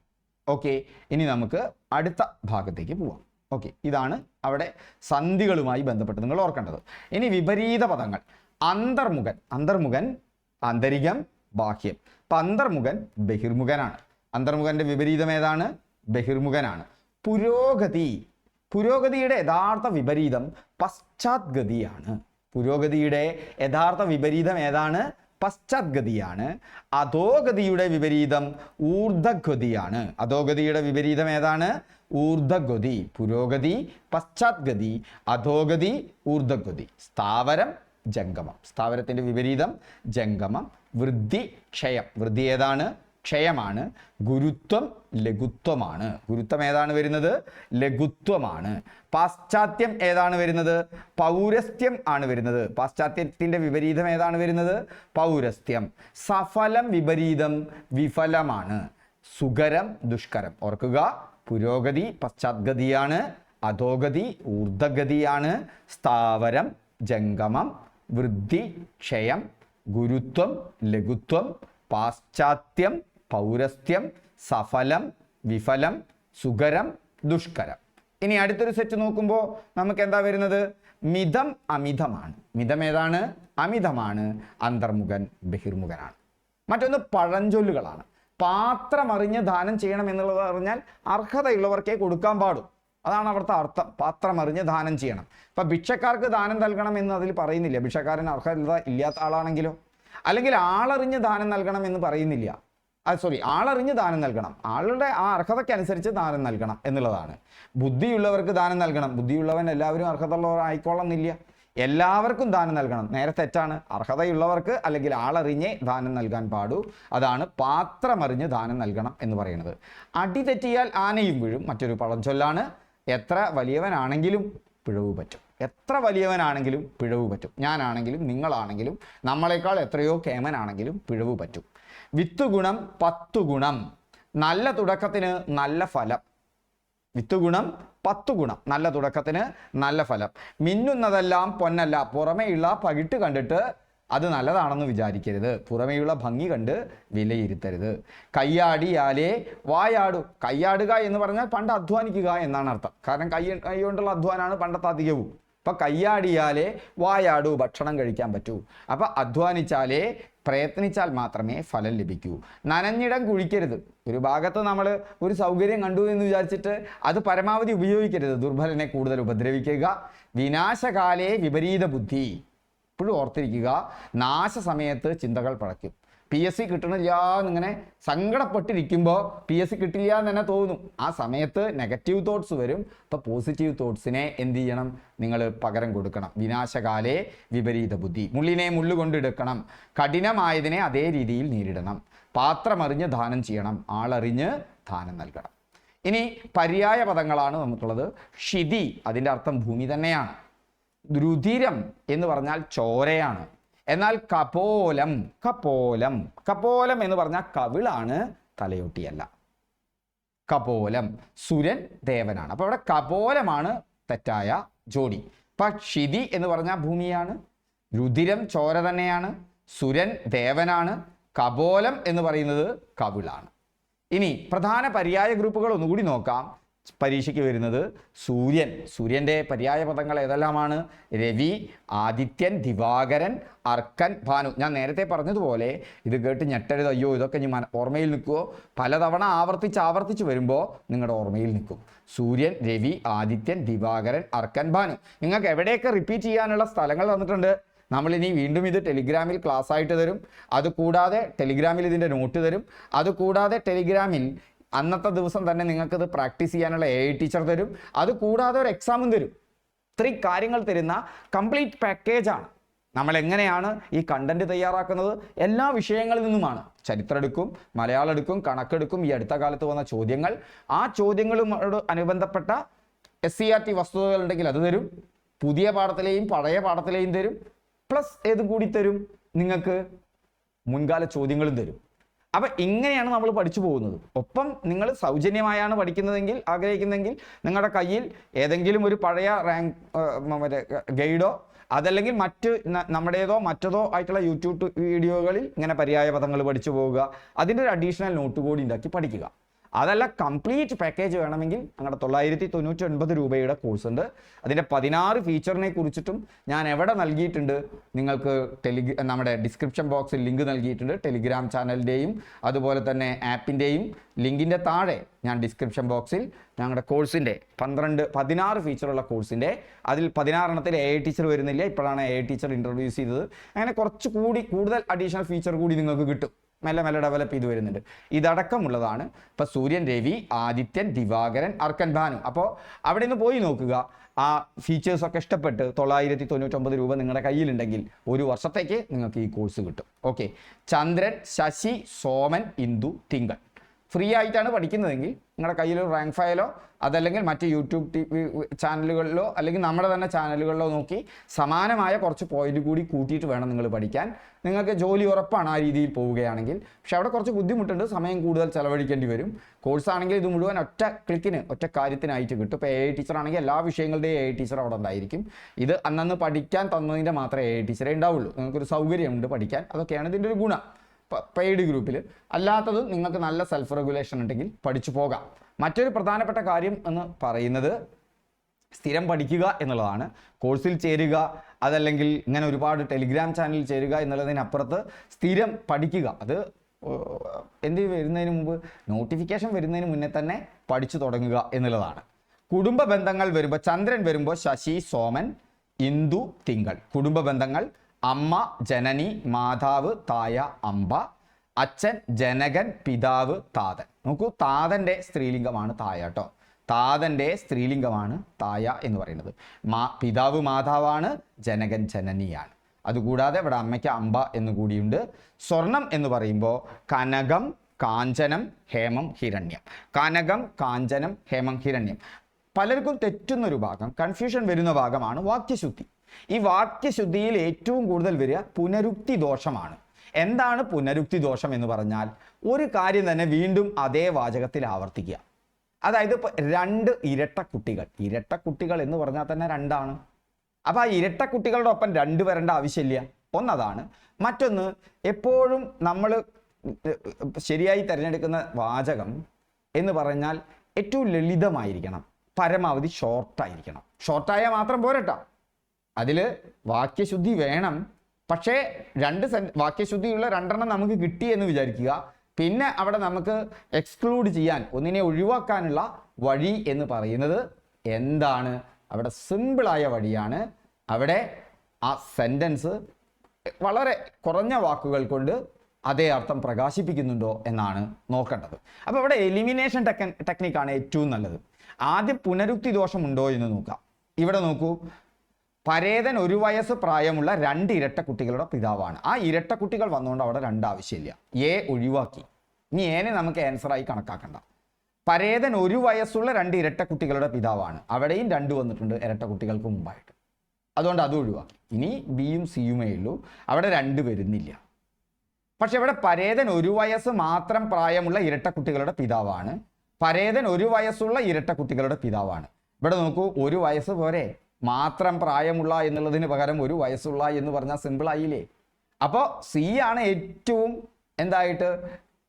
ഓക്കെ, ഇനി നമുക്ക് അടുത്ത ഭാഗത്തേക്ക് പോവാം. ഓക്കെ, ഇതാണ് അവിടെ സന്ധികളുമായി ബന്ധപ്പെട്ട് നിങ്ങൾ ഓർക്കേണ്ടത്. ഇനി വിപരീത പദങ്ങൾ. അന്തർമുഖൻ. അന്തർമുഖൻ ആന്തരികം, ബാഹ്യം. അപ്പം അന്തർമുഖൻ ബഹിർമുഖനാണ്. അന്തർമുഖന്റെ വിപരീതം ഏതാണ്? ബഹിർമുഖനാണ്. പുരോഗതി. പുരോഗതിയുടെ യഥാർത്ഥ വിപരീതം പശ്ചാത്ഗതിയാണ്. പുരോഗതിയുടെ യഥാർത്ഥ വിപരീതം ഏതാണ്? പശ്ചാത്ഗതിയാണ്. അധോഗതിയുടെ വിപരീതം ഊർധ്വഗതിയാണ്. അധോഗതിയുടെ വിപരീതം ഏതാണ്? ഊർധ്വഗതി. പുരോഗതി പശ്ചാത്ഗതി, അധോഗതി ഊർധ്വഗതി. സ്ഥാവരം ജംഗമം. സ്ഥാവരത്തിന്റെ വിപരീതം ജംഗമം. വൃദ്ധി ക്ഷയം. വൃദ്ധി ഏതാണ്? ക്ഷയമാണ്. ഗുരുത്വം ലഘുത്വമാണ്. ഗുരുത്വം ഏതാണ് വരുന്നത്? ലഘുത്വമാണ്. പാശ്ചാത്യം ഏതാണ് വരുന്നത്? പൗരസ്ത്യം ആണ് വരുന്നത്. പാശ്ചാത്യത്തിന്റെ വിപരീതം ഏതാണ് വരുന്നത്? പൗരസ്ത്യം. സഫലം വിപരീതം വിഫലമാണ്. സുകരം ദുഷ്കരം. ഓർക്കുക, പുരോഗതി പശ്ചാത്ഗതിയാണ്, അധോഗതി ഊർധ്വഗതിയാണ്, സ്ഥാവരം ജംഗമം, വൃദ്ധി ക്ഷയം, ഗുരുത്വം ലഘുത്വം, പാശ്ചാത്യം പൗരസ്ത്യം, സഫലം വിഫലം, സുകരം ദുഷ്കരം. ഇനി അടുത്തൊരു സെറ്റ് നോക്കുമ്പോൾ നമുക്ക് എന്താ വരുന്നത്? മിതം അമിതമാണ്. മിതം ഏതാണ്? അമിതമാണ്. അന്തർമുഖൻ ബഹിർമുഖനാണ്. മറ്റൊന്ന് പഴഞ്ചൊല്ലുകളാണ്. പാത്രമറിഞ്ഞ് ദാനം ചെയ്യണം എന്നുള്ളത് പറഞ്ഞാൽ അർഹതയുള്ളവർക്കേ കൊടുക്കാൻ പാടും. അതാണ് അവിടുത്തെ അർത്ഥം. പാത്രമറിഞ്ഞ് ദാനം ചെയ്യണം. ഇപ്പം ഭിക്ഷക്കാർക്ക് ദാനം നൽകണം എന്ന് അതിൽ പറയുന്നില്ല. ഭിക്ഷക്കാരൻ അർഹത ഇല്ലാത്ത ആളാണെങ്കിലോ, അല്ലെങ്കിൽ ആളറിഞ്ഞ് ദാനം നൽകണം എന്ന് പറയുന്നില്ല. ആളറിഞ്ഞ് ദാനം നൽകണം, ആളുടെ ആ അർഹതയ്ക്കനുസരിച്ച് ദാനം നൽകണം എന്നുള്ളതാണ്. ബുദ്ധിയുള്ളവർക്ക് ദാനം നൽകണം. ബുദ്ധിയുള്ളവൻ എല്ലാവരും അർഹതയുള്ളവർ ആയിക്കോളന്നില്ല. എല്ലാവർക്കും ദാനം നൽകണം. നേരെ തെറ്റാണ്. അർഹതയുള്ളവർക്ക് അല്ലെങ്കിൽ ആളറിഞ്ഞേ ദാനം നൽകാൻ പാടൂ. അതാണ് പാത്രമറിഞ്ഞ് ദാനം നൽകണം എന്ന് പറയുന്നത്. അടി തെറ്റിയാൽ ആനയും വീഴും മറ്റൊരു പഴഞ്ചൊല്ലാണ്. എത്ര വലിയവനാണെങ്കിലും പിഴവ് പറ്റും. എത്ര വലിയവനാണെങ്കിലും പിഴവ് പറ്റും. ഞാനാണെങ്കിലും നിങ്ങളാണെങ്കിലും നമ്മളെക്കാൾ എത്രയോ കേമനാണെങ്കിലും പിഴവ് പറ്റും. വിത്തുഗുണം 10 ഗുണം. നല്ല തുടക്കത്തിന് നല്ല ഫലം. വിത്തുഗുണം 10 ഗുണം. നല്ല തുടക്കത്തിന് നല്ല ഫലം. മിന്നുന്നതെല്ലാം പൊന്നല്ല. പുറമേയുള്ള പകിട്ട് കണ്ടിട്ട് അത് നല്ലതാണെന്ന് വിചാരിക്കരുത്. പുറമേയുള്ള ഭംഗി കണ്ട് വിലയിരുത്തരുത്. കയ്യാടിയാലേ വായാടു. കയ്യാടുക എന്ന് പറഞ്ഞാൽ പണ്ട് അധ്വാനിക്കുക എന്നാണ് അർത്ഥം. കാരണം കൈ കൊണ്ടുള്ള അധ്വാനമാണ് പണ്ടത്തെ അധികവും. അപ്പം കയ്യാടിയാലേ വായാടു, ഭക്ഷണം കഴിക്കാൻ പറ്റൂ. അപ്പം അധ്വാനിച്ചാലേ, പ്രയത്നിച്ചാൽ മാത്രമേ ഫലം ലഭിക്കൂ. നനഞ്ഞിടം കുഴിക്കരുത്. ഒരു ഭാഗത്ത് നമ്മൾ ഒരു സൗകര്യം കണ്ടു എന്ന് വിചാരിച്ചിട്ട് അത് പരമാവധി ഉപയോഗിക്കരുത്. ദുർബലനെ കൂടുതൽ ഉപദ്രവിക്കുക. വിനാശകാലേ വിപരീത ബുദ്ധി. ഇപ്പോഴും ഓർത്തിരിക്കുക, നാശസമയത്ത് ചിന്തകൾ പഴയ്ക്കും. PSC കിട്ടണില്ല എന്നിങ്ങനെ സങ്കടപ്പെട്ടിരിക്കുമ്പോൾ PSC കിട്ടില്ല എന്ന് തന്നെ തോന്നും. ആ സമയത്ത് നെഗറ്റീവ് തോട്ട്സ് വരും. അപ്പോൾ പോസിറ്റീവ് തോട്ട്സിനെ എന്ത് ചെയ്യണം? നിങ്ങൾ പകരം കൊടുക്കണം. വിനാശകാലേ വിപരീത ബുദ്ധി. മുള്ളിനെ മുള്ളുകൊണ്ടെടുക്കണം. കഠിനമായതിനെ അതേ രീതിയിൽ നേരിടണം. പാത്രമറിഞ്ഞ് ദാനം ചെയ്യണം. ആളറിഞ്ഞ് ദാനം നൽകണം. ഇനി പര്യായ പദങ്ങളാണ് നമുക്കുള്ളത്. ക്ഷിതി, അതിൻ്റെ അർത്ഥം ഭൂമി തന്നെയാണ്. രുധിരം എന്ന് പറഞ്ഞാൽ ചോരയാണ്. എന്നാൽ കപോലം, കപോലം, കപോലം എന്ന് പറഞ്ഞാൽ കവിളാണ്, തലയൊട്ടിയല്ല. കപോലം, സുരൻ ദേവനാണ്. അപ്പോൾ ഇവിടെ കപോലമാണ് തെറ്റായ ജോഡി. അപ്പം ക്ഷിതി എന്ന് പറഞ്ഞാൽ ഭൂമിയാണ്, രുധിരം ചോര തന്നെയാണ്, സുരൻ ദേവനാണ്, കപോലം എന്ന് പറയുന്നത് കവിളാണ്. ഇനി പ്രധാന പര്യായ ഗ്രൂപ്പുകൾ ഒന്നുകൂടി നോക്കാം. പരീക്ഷയ്ക്ക് വരുന്നത് സൂര്യൻ. സൂര്യൻ്റെ പര്യായ പദങ്ങൾ ഏതെല്ലാമാണ്? രവി, ആദിത്യൻ, ദിവാകരൻ, അർക്കൻ, ഭാനു. ഞാൻ നേരത്തെ പറഞ്ഞതുപോലെ ഇത് കേട്ട് ഞെട്ടരുത്. അയ്യോ ഇതൊക്കെ ഇനി ഓർമ്മയിൽ നിൽക്കുമോ? പലതവണ ആവർത്തിച്ച് വരുമ്പോൾ നിങ്ങളുടെ ഓർമ്മയിൽ നിൽക്കും. സൂര്യൻ, രവി, ആദിത്യൻ, ദിവാകരൻ, അർക്കൻ, ഭാനു. നിങ്ങൾക്ക് എവിടെയൊക്കെ റിപ്പീറ്റ് ചെയ്യാനുള്ള സ്ഥലങ്ങൾ തന്നിട്ടുണ്ട്. നമ്മളിനി വീണ്ടും ഇത് ടെലിഗ്രാമിൽ ക്ലാസ് ആയിട്ട് തരും. അതുകൂടാതെ ടെലിഗ്രാമിൽ ഇതിൻ്റെ നോട്ട് തരും. അതുകൂടാതെ ടെലിഗ്രാമിൽ അന്നത്തെ ദിവസം തന്നെ നിങ്ങൾക്കിത് പ്രാക്ടീസ് ചെയ്യാനുള്ള AI ടീച്ചർ തരും. അതുകൂടാതെ ഒരു എക്സാമും തരും. ഇത്രയും കാര്യങ്ങൾ തരുന്ന കംപ്ലീറ്റ് പാക്കേജാണ്. നമ്മൾ എങ്ങനെയാണ് ഈ കണ്ടന്റ് തയ്യാറാക്കുന്നത്? എല്ലാ വിഷയങ്ങളിൽ നിന്നുമാണ്. ചരിത്രം എടുക്കും, മലയാളം എടുക്കും, കണക്കെടുക്കും, ഈ അടുത്ത കാലത്ത് വന്ന ചോദ്യങ്ങൾ, ആ ചോദ്യങ്ങളോട് അനുബന്ധപ്പെട്ട SCERT വസ്തുതകൾ ഉണ്ടെങ്കിൽ അത് തരും. പുതിയ പാഠത്തിലെയും പഴയ പാഠത്തിലെയും തരും. പ്ലസ് ഏത് കൂടി തരും? നിങ്ങൾക്ക് മുൻകാല ചോദ്യങ്ങളും തരും. അപ്പം ഇങ്ങനെയാണ് നമ്മൾ പഠിച്ചു പോകുന്നത്. ഒപ്പം നിങ്ങൾ സൗജന്യമായാണ് പഠിക്കുന്നതെങ്കിൽ ആഗ്രഹിക്കുന്നതെങ്കിൽ നിങ്ങളുടെ കയ്യിൽ ഏതെങ്കിലും ഒരു പഴയ മറ്റേ ഗൈഡോ അതല്ലെങ്കിൽ നമ്മുടേതോ മറ്റതോ ആയിട്ടുള്ള യൂട്യൂബ് വീഡിയോകളിൽ ഇങ്ങനെ പര്യായ പദങ്ങൾ പഠിച്ചു പോവുക. അതിൻ്റെ ഒരു അഡീഷണൽ നോട്ട് കൂടി ഉണ്ടാക്കി പഠിക്കുക. അതല്ല കംപ്ലീറ്റ് പാക്കേജ് വേണമെങ്കിൽ ഞങ്ങളുടെ 999 രൂപയുടെ കോഴ്സ് ഉണ്ട്. അതിൻ്റെ 16 ഫീച്ചറിനെ കുറിച്ചിട്ടും ഞാൻ എവിടെ നൽകിയിട്ടുണ്ട്, നിങ്ങൾക്ക് നമ്മുടെ ഡിസ്ക്രിപ്ഷൻ ബോക്സിൽ ലിങ്ക് നൽകിയിട്ടുണ്ട്. ടെലിഗ്രാം ചാനലിൻ്റെയും അതുപോലെ തന്നെ ആപ്പിൻ്റെയും ലിങ്കിൻ്റെ താഴെ ഞാൻ ഡിസ്ക്രിപ്ഷൻ ബോക്സിൽ ഞങ്ങളുടെ കോഴ്സിൻ്റെ 16 ഫീച്ചറുള്ള കോഴ്സിൻ്റെ അതിൽ 16 AI ടീച്ചർ വരുന്നില്ല, ഇപ്പോഴാണ് AI ടീച്ചർ ഇൻട്രൊഡ്യൂസ് ചെയ്തത്. അങ്ങനെ കൂടുതൽ അഡീഷണൽ ഫീച്ചർ കൂടി നിങ്ങൾക്ക് കിട്ടും. മെല്ലെ ഡെവലപ്പ് ചെയ്ത് വരുന്നുണ്ട്. ഇതടക്കമുള്ളതാണ് ഇപ്പോൾ സൂര്യൻ, രവി, ആദിത്യൻ, ദിവാകരൻ, അർക്കൻ, ഭാനു. അപ്പോൾ അവിടെ നിന്ന് പോയി നോക്കുക. ആ ഫീച്ചേഴ്സൊക്കെ ഇഷ്ടപ്പെട്ട് 999 രൂപ നിങ്ങളുടെ കയ്യിലുണ്ടെങ്കിൽ 1 വർഷത്തേക്ക് നിങ്ങൾക്ക് ഈ കോഴ്സ് കിട്ടും. ഓക്കെ. ചന്ദ്രൻ, ശശി, സോമൻ, ഇന്ദു, തിങ്കൾ ഫ്രീ ആയിട്ടാണ് പഠിക്കുന്നതെങ്കിൽ നിങ്ങളുടെ കയ്യിൽ ഒരു റാങ്ക് ഫയലോ അതല്ലെങ്കിൽ മറ്റ് യൂട്യൂബ് ചാനലുകളിലോ അല്ലെങ്കിൽ നമ്മുടെ തന്നെ ചാനലുകളിലോ നോക്കി സമാനമായ കുറച്ച് പോയിന്റ് കൂടി കൂട്ടിയിട്ട് വേണം നിങ്ങൾ പഠിക്കാൻ. നിങ്ങൾക്ക് ജോലി ഉറപ്പാണ് ആ രീതിയിൽ പോവുകയാണെങ്കിൽ. പക്ഷെ അവിടെ കുറച്ച് ബുദ്ധിമുട്ടുണ്ട്, സമയം കൂടുതൽ ചെലവഴിക്കേണ്ടി വരും. കോഴ്സാണെങ്കിൽ ഇത് മുഴുവൻ ഒറ്റ കാര്യത്തിനായിട്ട് കിട്ടും. ഇപ്പോൾ AI ടീച്ചർ ആണെങ്കിൽ എല്ലാ വിഷയങ്ങളുടെയും AI ടീച്ചർ അവിടെ ഉണ്ടായിരിക്കും. ഇത് അന്നന്ന് പഠിക്കാൻ തന്നതിൻ്റെ മാത്രമേ AI ടീച്ചറേ ഉണ്ടാവുള്ളൂ. നിങ്ങൾക്കൊരു സൗകര്യമുണ്ട് പഠിക്കാൻ. അതൊക്കെയാണ് ഇതിൻ്റെ ഒരു ഗുണം പെയ്ഡ് ഗ്രൂപ്പിൽ. അല്ലാത്തത് നിങ്ങൾക്ക് നല്ല സെൽഫ് റെഗുലേഷൻ ഉണ്ടെങ്കിൽ പഠിച്ചു പോകാം. മറ്റൊരു പ്രധാനപ്പെട്ട കാര്യം എന്ന് പറയുന്നത് സ്ഥിരം പഠിക്കുക എന്നുള്ളതാണ്. കോഴ്സിൽ ചേരുക അതല്ലെങ്കിൽ ഇങ്ങനെ ഒരുപാട് ടെലിഗ്രാം ചാനലിൽ ചേരുക എന്നുള്ളതിനപ്പുറത്ത് സ്ഥിരം പഠിക്കുക. അത് വരുന്നതിന് മുമ്പ് നോട്ടിഫിക്കേഷൻ വരുന്നതിന് മുന്നേ തന്നെ പഠിച്ചു തുടങ്ങുക എന്നുള്ളതാണ്. കുടുംബ ബന്ധങ്ങൾ വരുമ്പോൾ ചന്ദ്രൻ വരുമ്പോൾ ശശി, സോമൻ, ഇന്ദു, തിങ്കൾ. കുടുംബ ബന്ധങ്ങൾ അമ്മ, ജനനി, മാതാവ്, തായ, അമ്പ. അച്ഛൻ, ജനകൻ, പിതാവ്, താതൻ. നോക്കൂ, താതൻ്റെ സ്ത്രീലിംഗമാണ് തായ കേട്ടോ. താതൻ്റെ സ്ത്രീലിംഗമാണ് തായ എന്ന് പറയുന്നത്. പിതാവ് മാതാവാണ്, ജനകൻ ജനനിയാണ്. അതുകൂടാതെ ഇവിടെ അമ്മയ്ക്ക് അമ്പ എന്ന് കൂടിയുണ്ട്. സ്വർണം എന്ന് പറയുമ്പോൾ കനകം, കാഞ്ചനം, ഹേമം, ഹിരണ്യം. കനകം, കാഞ്ചനം, ഹേമം, ഹിരണ്യം. പലർക്കും തെറ്റുന്നൊരു ഭാഗം, കൺഫ്യൂഷൻ വരുന്ന ഭാഗമാണ് വാക്യശുദ്ധി. ഈ വാക്യശുദ്ധിയിൽ ഏറ്റവും കൂടുതൽ വരിക പുനരുക്തി ദോഷമാണ്. എന്താണ് പുനരുക്തി ദോഷം എന്ന് പറഞ്ഞാൽ ഒരു കാര്യം തന്നെ വീണ്ടും അതേ വാചകത്തിൽ ആവർത്തിക്കുക. അതായത് ഇപ്പോൾ 2 ഇരട്ടക്കുട്ടികൾ എന്ന് പറഞ്ഞാൽ തന്നെ 2 ആണ്. അപ്പോൾ ആ ഇരട്ടക്കുട്ടികളുടെ ഒപ്പം 2 വരേണ്ട ആവശ്യമില്ല. ഒന്നതാണ്. മറ്റൊന്ന്, എപ്പോഴും നമ്മൾ ശരിയായി തിരഞ്ഞെടുക്കുന്ന വാചകം എന്ന് പറഞ്ഞാൽ ഏറ്റവും ലളിതമായിരിക്കണം, പരമാവധി ഷോർട്ടായിരിക്കണം. ഷോർട്ടായാൽ മാത്രം പോരട്ടോ, അതിൽ വാക്യശുദ്ധി വേണം. പക്ഷേ വാക്യശുദ്ധിയുള്ള 2 നമുക്ക് കിട്ടി എന്ന് വിചാരിക്കുക. പിന്നെ അവിടെ നമുക്ക് എക്സ്ക്ലൂഡ് ചെയ്യാൻ, ഒന്നിനെ ഒഴിവാക്കാനുള്ള വഴി എന്ന് പറയുന്നത് എന്താണ്? അവിടെ സിമ്പിളായ വഴിയാണ്. അവിടെ ആ സെൻറ്റൻസ് വളരെ കുറഞ്ഞ വാക്കുകൾ കൊണ്ട് അതേ അർത്ഥം പ്രകാശിപ്പിക്കുന്നുണ്ടോ എന്നാണ് നോക്കേണ്ടത്. അപ്പോൾ ഇവിടെ എലിമിനേഷൻ ടെക്നിക്കാണ് ഏറ്റവും നല്ലത്. ആദ്യം പുനരുക്തി ദോഷമുണ്ടോ എന്ന് നോക്കാം. ഇവിടെ നോക്കൂ, പരേതൻ 1 വയസ്സ് പ്രായമുള്ള 2 ഇരട്ടക്കുട്ടികളുടെ പിതാവാണ്. ആ ഇരട്ടക്കുട്ടികൾ വന്നുകൊണ്ട് അവിടെ 2 ആവശ്യമില്ല. എ ഒഴിവാക്കി. ഇനി ഏനെ നമുക്ക് ആൻസറായി കണക്കാക്കണ്ട. പരേതൻ 1 വയസ്സുള്ള 2 ഇരട്ടക്കുട്ടികളുടെ പിതാവാണ്. അവിടെയും 2 വന്നിട്ടുണ്ട് ഇരട്ടക്കുട്ടികൾക്ക് മുമ്പായിട്ട്. അതുകൊണ്ട് അത് ഒഴിവാക്കി. ഇനി ബിയും സിയുമേ ഉള്ളൂ, അവിടെ 2 വരുന്നില്ല. പക്ഷെ ഇവിടെ പരേതൻ 1 വയസ്സ് മാത്രം പ്രായമുള്ള ഇരട്ടക്കുട്ടികളുടെ പിതാവാണ്. പരേതൻ 1 വയസ്സുള്ള ഇരട്ടക്കുട്ടികളുടെ പിതാവാണ്. ഇവിടെ നോക്കൂ, 1 വയസ്സ് പോരെ, മാത്രം പ്രായമുള്ള എന്നുള്ളതിന് പകരം 1 വയസ്സുള്ള എന്ന് പറഞ്ഞാൽ സിമ്പിളായില്ലേ? അപ്പോൾ സി ആണ് ഏറ്റവും എന്തായിട്ട്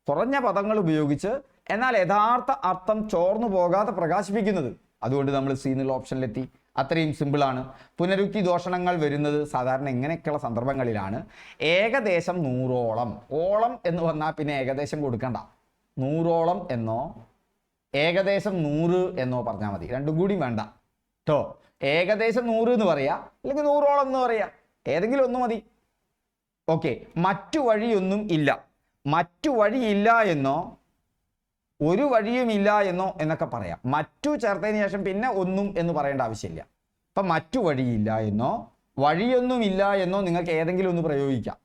കുറഞ്ഞ പദങ്ങൾ ഉപയോഗിച്ച് എന്നാൽ യഥാർത്ഥ അർത്ഥം ചോർന്നു പോകാതെ പ്രകാശിപ്പിക്കുന്നത്. അതുകൊണ്ട് നമ്മൾ സി എന്നുള്ള ഓപ്ഷനിലെത്തി. അത്രയും സിമ്പിളാണ്. പുനരുക്തി ദോഷണങ്ങൾ വരുന്നത് സാധാരണ ഇങ്ങനെയൊക്കെയുള്ള സന്ദർഭങ്ങളിലാണ്. ഏകദേശം 100ഓളം. ഓളം എന്ന് പറഞ്ഞാൽ പിന്നെ ഏകദേശം കൊടുക്കണ്ട. 100ഓളം എന്നോ ഏകദേശം 100 എന്നോ പറഞ്ഞാൽ മതി. രണ്ടും കൂടി വേണ്ട കേട്ടോ. ഏകദേശം 100 എന്ന് പറയാ, അല്ലെങ്കിൽ 100ഓളം എന്ന് പറയാ, ഏതെങ്കിലും ഒന്ന് മതി. ഓക്കെ. മറ്റു വഴിയൊന്നും ഇല്ല. മറ്റു വഴിയില്ല എന്നോ ഒരു വഴിയുമില്ല എന്നോ എന്നൊക്കെ പറയാം. മറ്റു ചേർത്തതിന് ശേഷം പിന്നെ ഒന്നും എന്ന് പറയേണ്ട ആവശ്യമില്ല. അപ്പം മറ്റു വഴിയില്ല എന്നോ വഴിയൊന്നുമില്ല എന്നോ നിങ്ങൾക്ക് ഏതെങ്കിലും ഒന്ന് പ്രയോഗിക്കാം.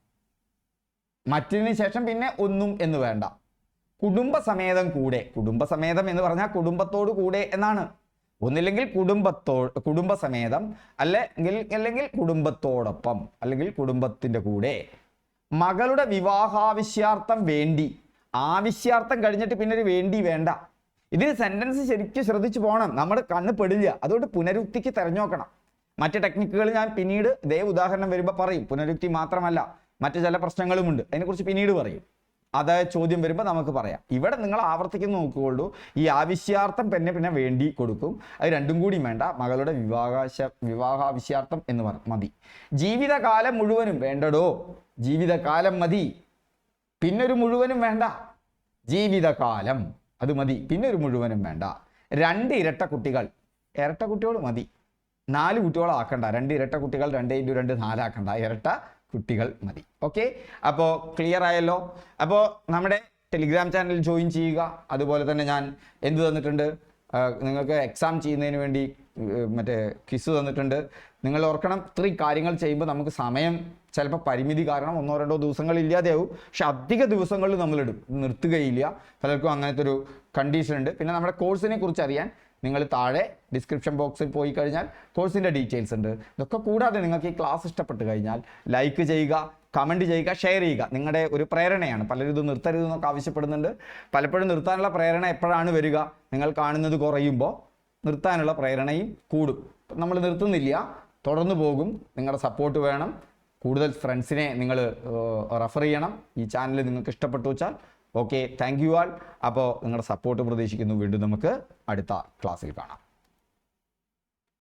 മറ്റിന് ശേഷം പിന്നെ ഒന്നും എന്ന് വേണ്ട. കുടുംബസമേതം കൂടെ. കുടുംബസമേതം എന്ന് പറഞ്ഞാൽ കുടുംബത്തോട് കൂടെ എന്നാണ്. ഒന്നില്ലെങ്കിൽ കുടുംബസമേതം, അല്ലെങ്കിൽ കുടുംബത്തോടൊപ്പം, അല്ലെങ്കിൽ കുടുംബത്തിൻ്റെ കൂടെ. മകളുടെ വിവാഹാവശ്യാർത്ഥം വേണ്ടി. ആവശ്യാർത്ഥം കഴിഞ്ഞിട്ട് പിന്നെ ഒരു വേണ്ടി വേണ്ട. ഇതിന് സെന്റൻസ് ശരിക്കും ശ്രദ്ധിച്ചു പോകണം, നമ്മുടെ കണ്ണ് പെടില്ല. അതുകൊണ്ട് പുനരുക്തിക്ക് തിരഞ്ഞു നോക്കണം. മറ്റ് ടെക്നിക്കുകൾ ഞാൻ പിന്നീട് ഇതേ ഉദാഹരണം വരുമ്പോൾ പറയും. പുനരുക്തി മാത്രമല്ല മറ്റു ചില പ്രശ്നങ്ങളുമുണ്ട്, അതിനെക്കുറിച്ച് പിന്നീട് പറയും. അത് ചോദ്യം വരുമ്പോൾ നമുക്ക് പറയാം. ഇവിടെ നിങ്ങൾ ആവർത്തിക്കുന്ന നോക്കുകയുള്ളൂ. ഈ ആവശ്യാർത്ഥം പിന്നെ വേണ്ടി കൊടുക്കും. അത് രണ്ടും കൂടി വേണ്ട. മകളുടെ വിവാഹാവശ്യാർത്ഥം എന്ന് മതി. ജീവിതകാലം മുഴുവനും വേണ്ടടോ. ജീവിതകാലം മതി, പിന്നൊരു മുഴുവനും വേണ്ട. ജീവിതകാലം അത് മതി, പിന്നൊരു മുഴുവനും വേണ്ട. 2 ഇരട്ട കുട്ടികൾ, ഇരട്ട കുട്ടികൾ മതി. 4 കുട്ടികളാക്കണ്ട. 2 ഇരട്ട കുട്ടികൾ 2 × 2 4 ആക്കണ്ട. ഇരട്ട കുട്ടികൾ മതി. ഓക്കെ, അപ്പോൾ ക്ലിയർ ആയല്ലോ. അപ്പോൾ നമ്മുടെ ടെലിഗ്രാം ചാനൽ ജോയിൻ ചെയ്യുക. അതുപോലെ തന്നെ ഞാൻ എന്ത് തന്നിട്ടുണ്ട്, നിങ്ങൾക്ക് എക്സാം ചെയ്യുന്നതിന് വേണ്ടി മറ്റേ ക്വിസ് തന്നിട്ടുണ്ട്. നിങ്ങൾ ഓർക്കണം, ഇത്രയും കാര്യങ്ങൾ ചെയ്യുമ്പോൾ നമുക്ക് സമയം ചിലപ്പോൾ പരിമിതി കാരണം 1 or 2 ദിവസങ്ങൾ ഇല്ലാതെയാവും. പക്ഷെ അധിക ദിവസങ്ങളിൽ നമ്മൾ നിർത്തുകയില്ല. പലർക്കും അങ്ങനത്തെ ഒരു കണ്ടീഷൻ ഉണ്ട്. പിന്നെ നമ്മുടെ കോഴ്സിനെ കുറിച്ച് അറിയാൻ നിങ്ങൾ താഴെ ഡിസ്ക്രിപ്ഷൻ ബോക്സിൽ പോയി കഴിഞ്ഞാൽ കോഴ്സിൻ്റെ ഡീറ്റെയിൽസ് ഉണ്ട്. ഇതൊക്കെ കൂടാതെ നിങ്ങൾക്ക് ഈ ക്ലാസ് ഇഷ്ടപ്പെട്ട് കഴിഞ്ഞാൽ ലൈക്ക് ചെയ്യുക, കമൻറ്റ് ചെയ്യുക, ഷെയർ ചെയ്യുക. നിങ്ങളുടെ ഒരു പ്രേരണയാണ്. പലരും ഇത് നിർത്തരുതെന്നൊക്കെ ആവശ്യപ്പെടുന്നുണ്ട്. പലപ്പോഴും നിർത്താനുള്ള പ്രേരണ എപ്പോഴാണ് വരിക? നിങ്ങൾ കാണുന്നത് കുറയുമ്പോൾ നിർത്താനുള്ള പ്രേരണയും കൂടും. നമ്മൾ നിർത്തുന്നില്ല, തുടർന്ന് പോകും. നിങ്ങളുടെ സപ്പോർട്ട് വേണം. കൂടുതൽ ഫ്രണ്ട്സിനെ നിങ്ങൾ റെഫർ ചെയ്യണം. ഈ ചാനൽ നിങ്ങൾക്ക് ഇഷ്ടപ്പെട്ടു വെച്ചാൽ ഓക്കെ, താങ്ക് യു ആൾ. അപ്പോൾ നിങ്ങളുടെ സപ്പോർട്ട് പ്രതീക്ഷിക്കുന്നു. വീണ്ടും നമുക്ക് അടുത്ത ക്ലാസ്സിൽ കാണാം.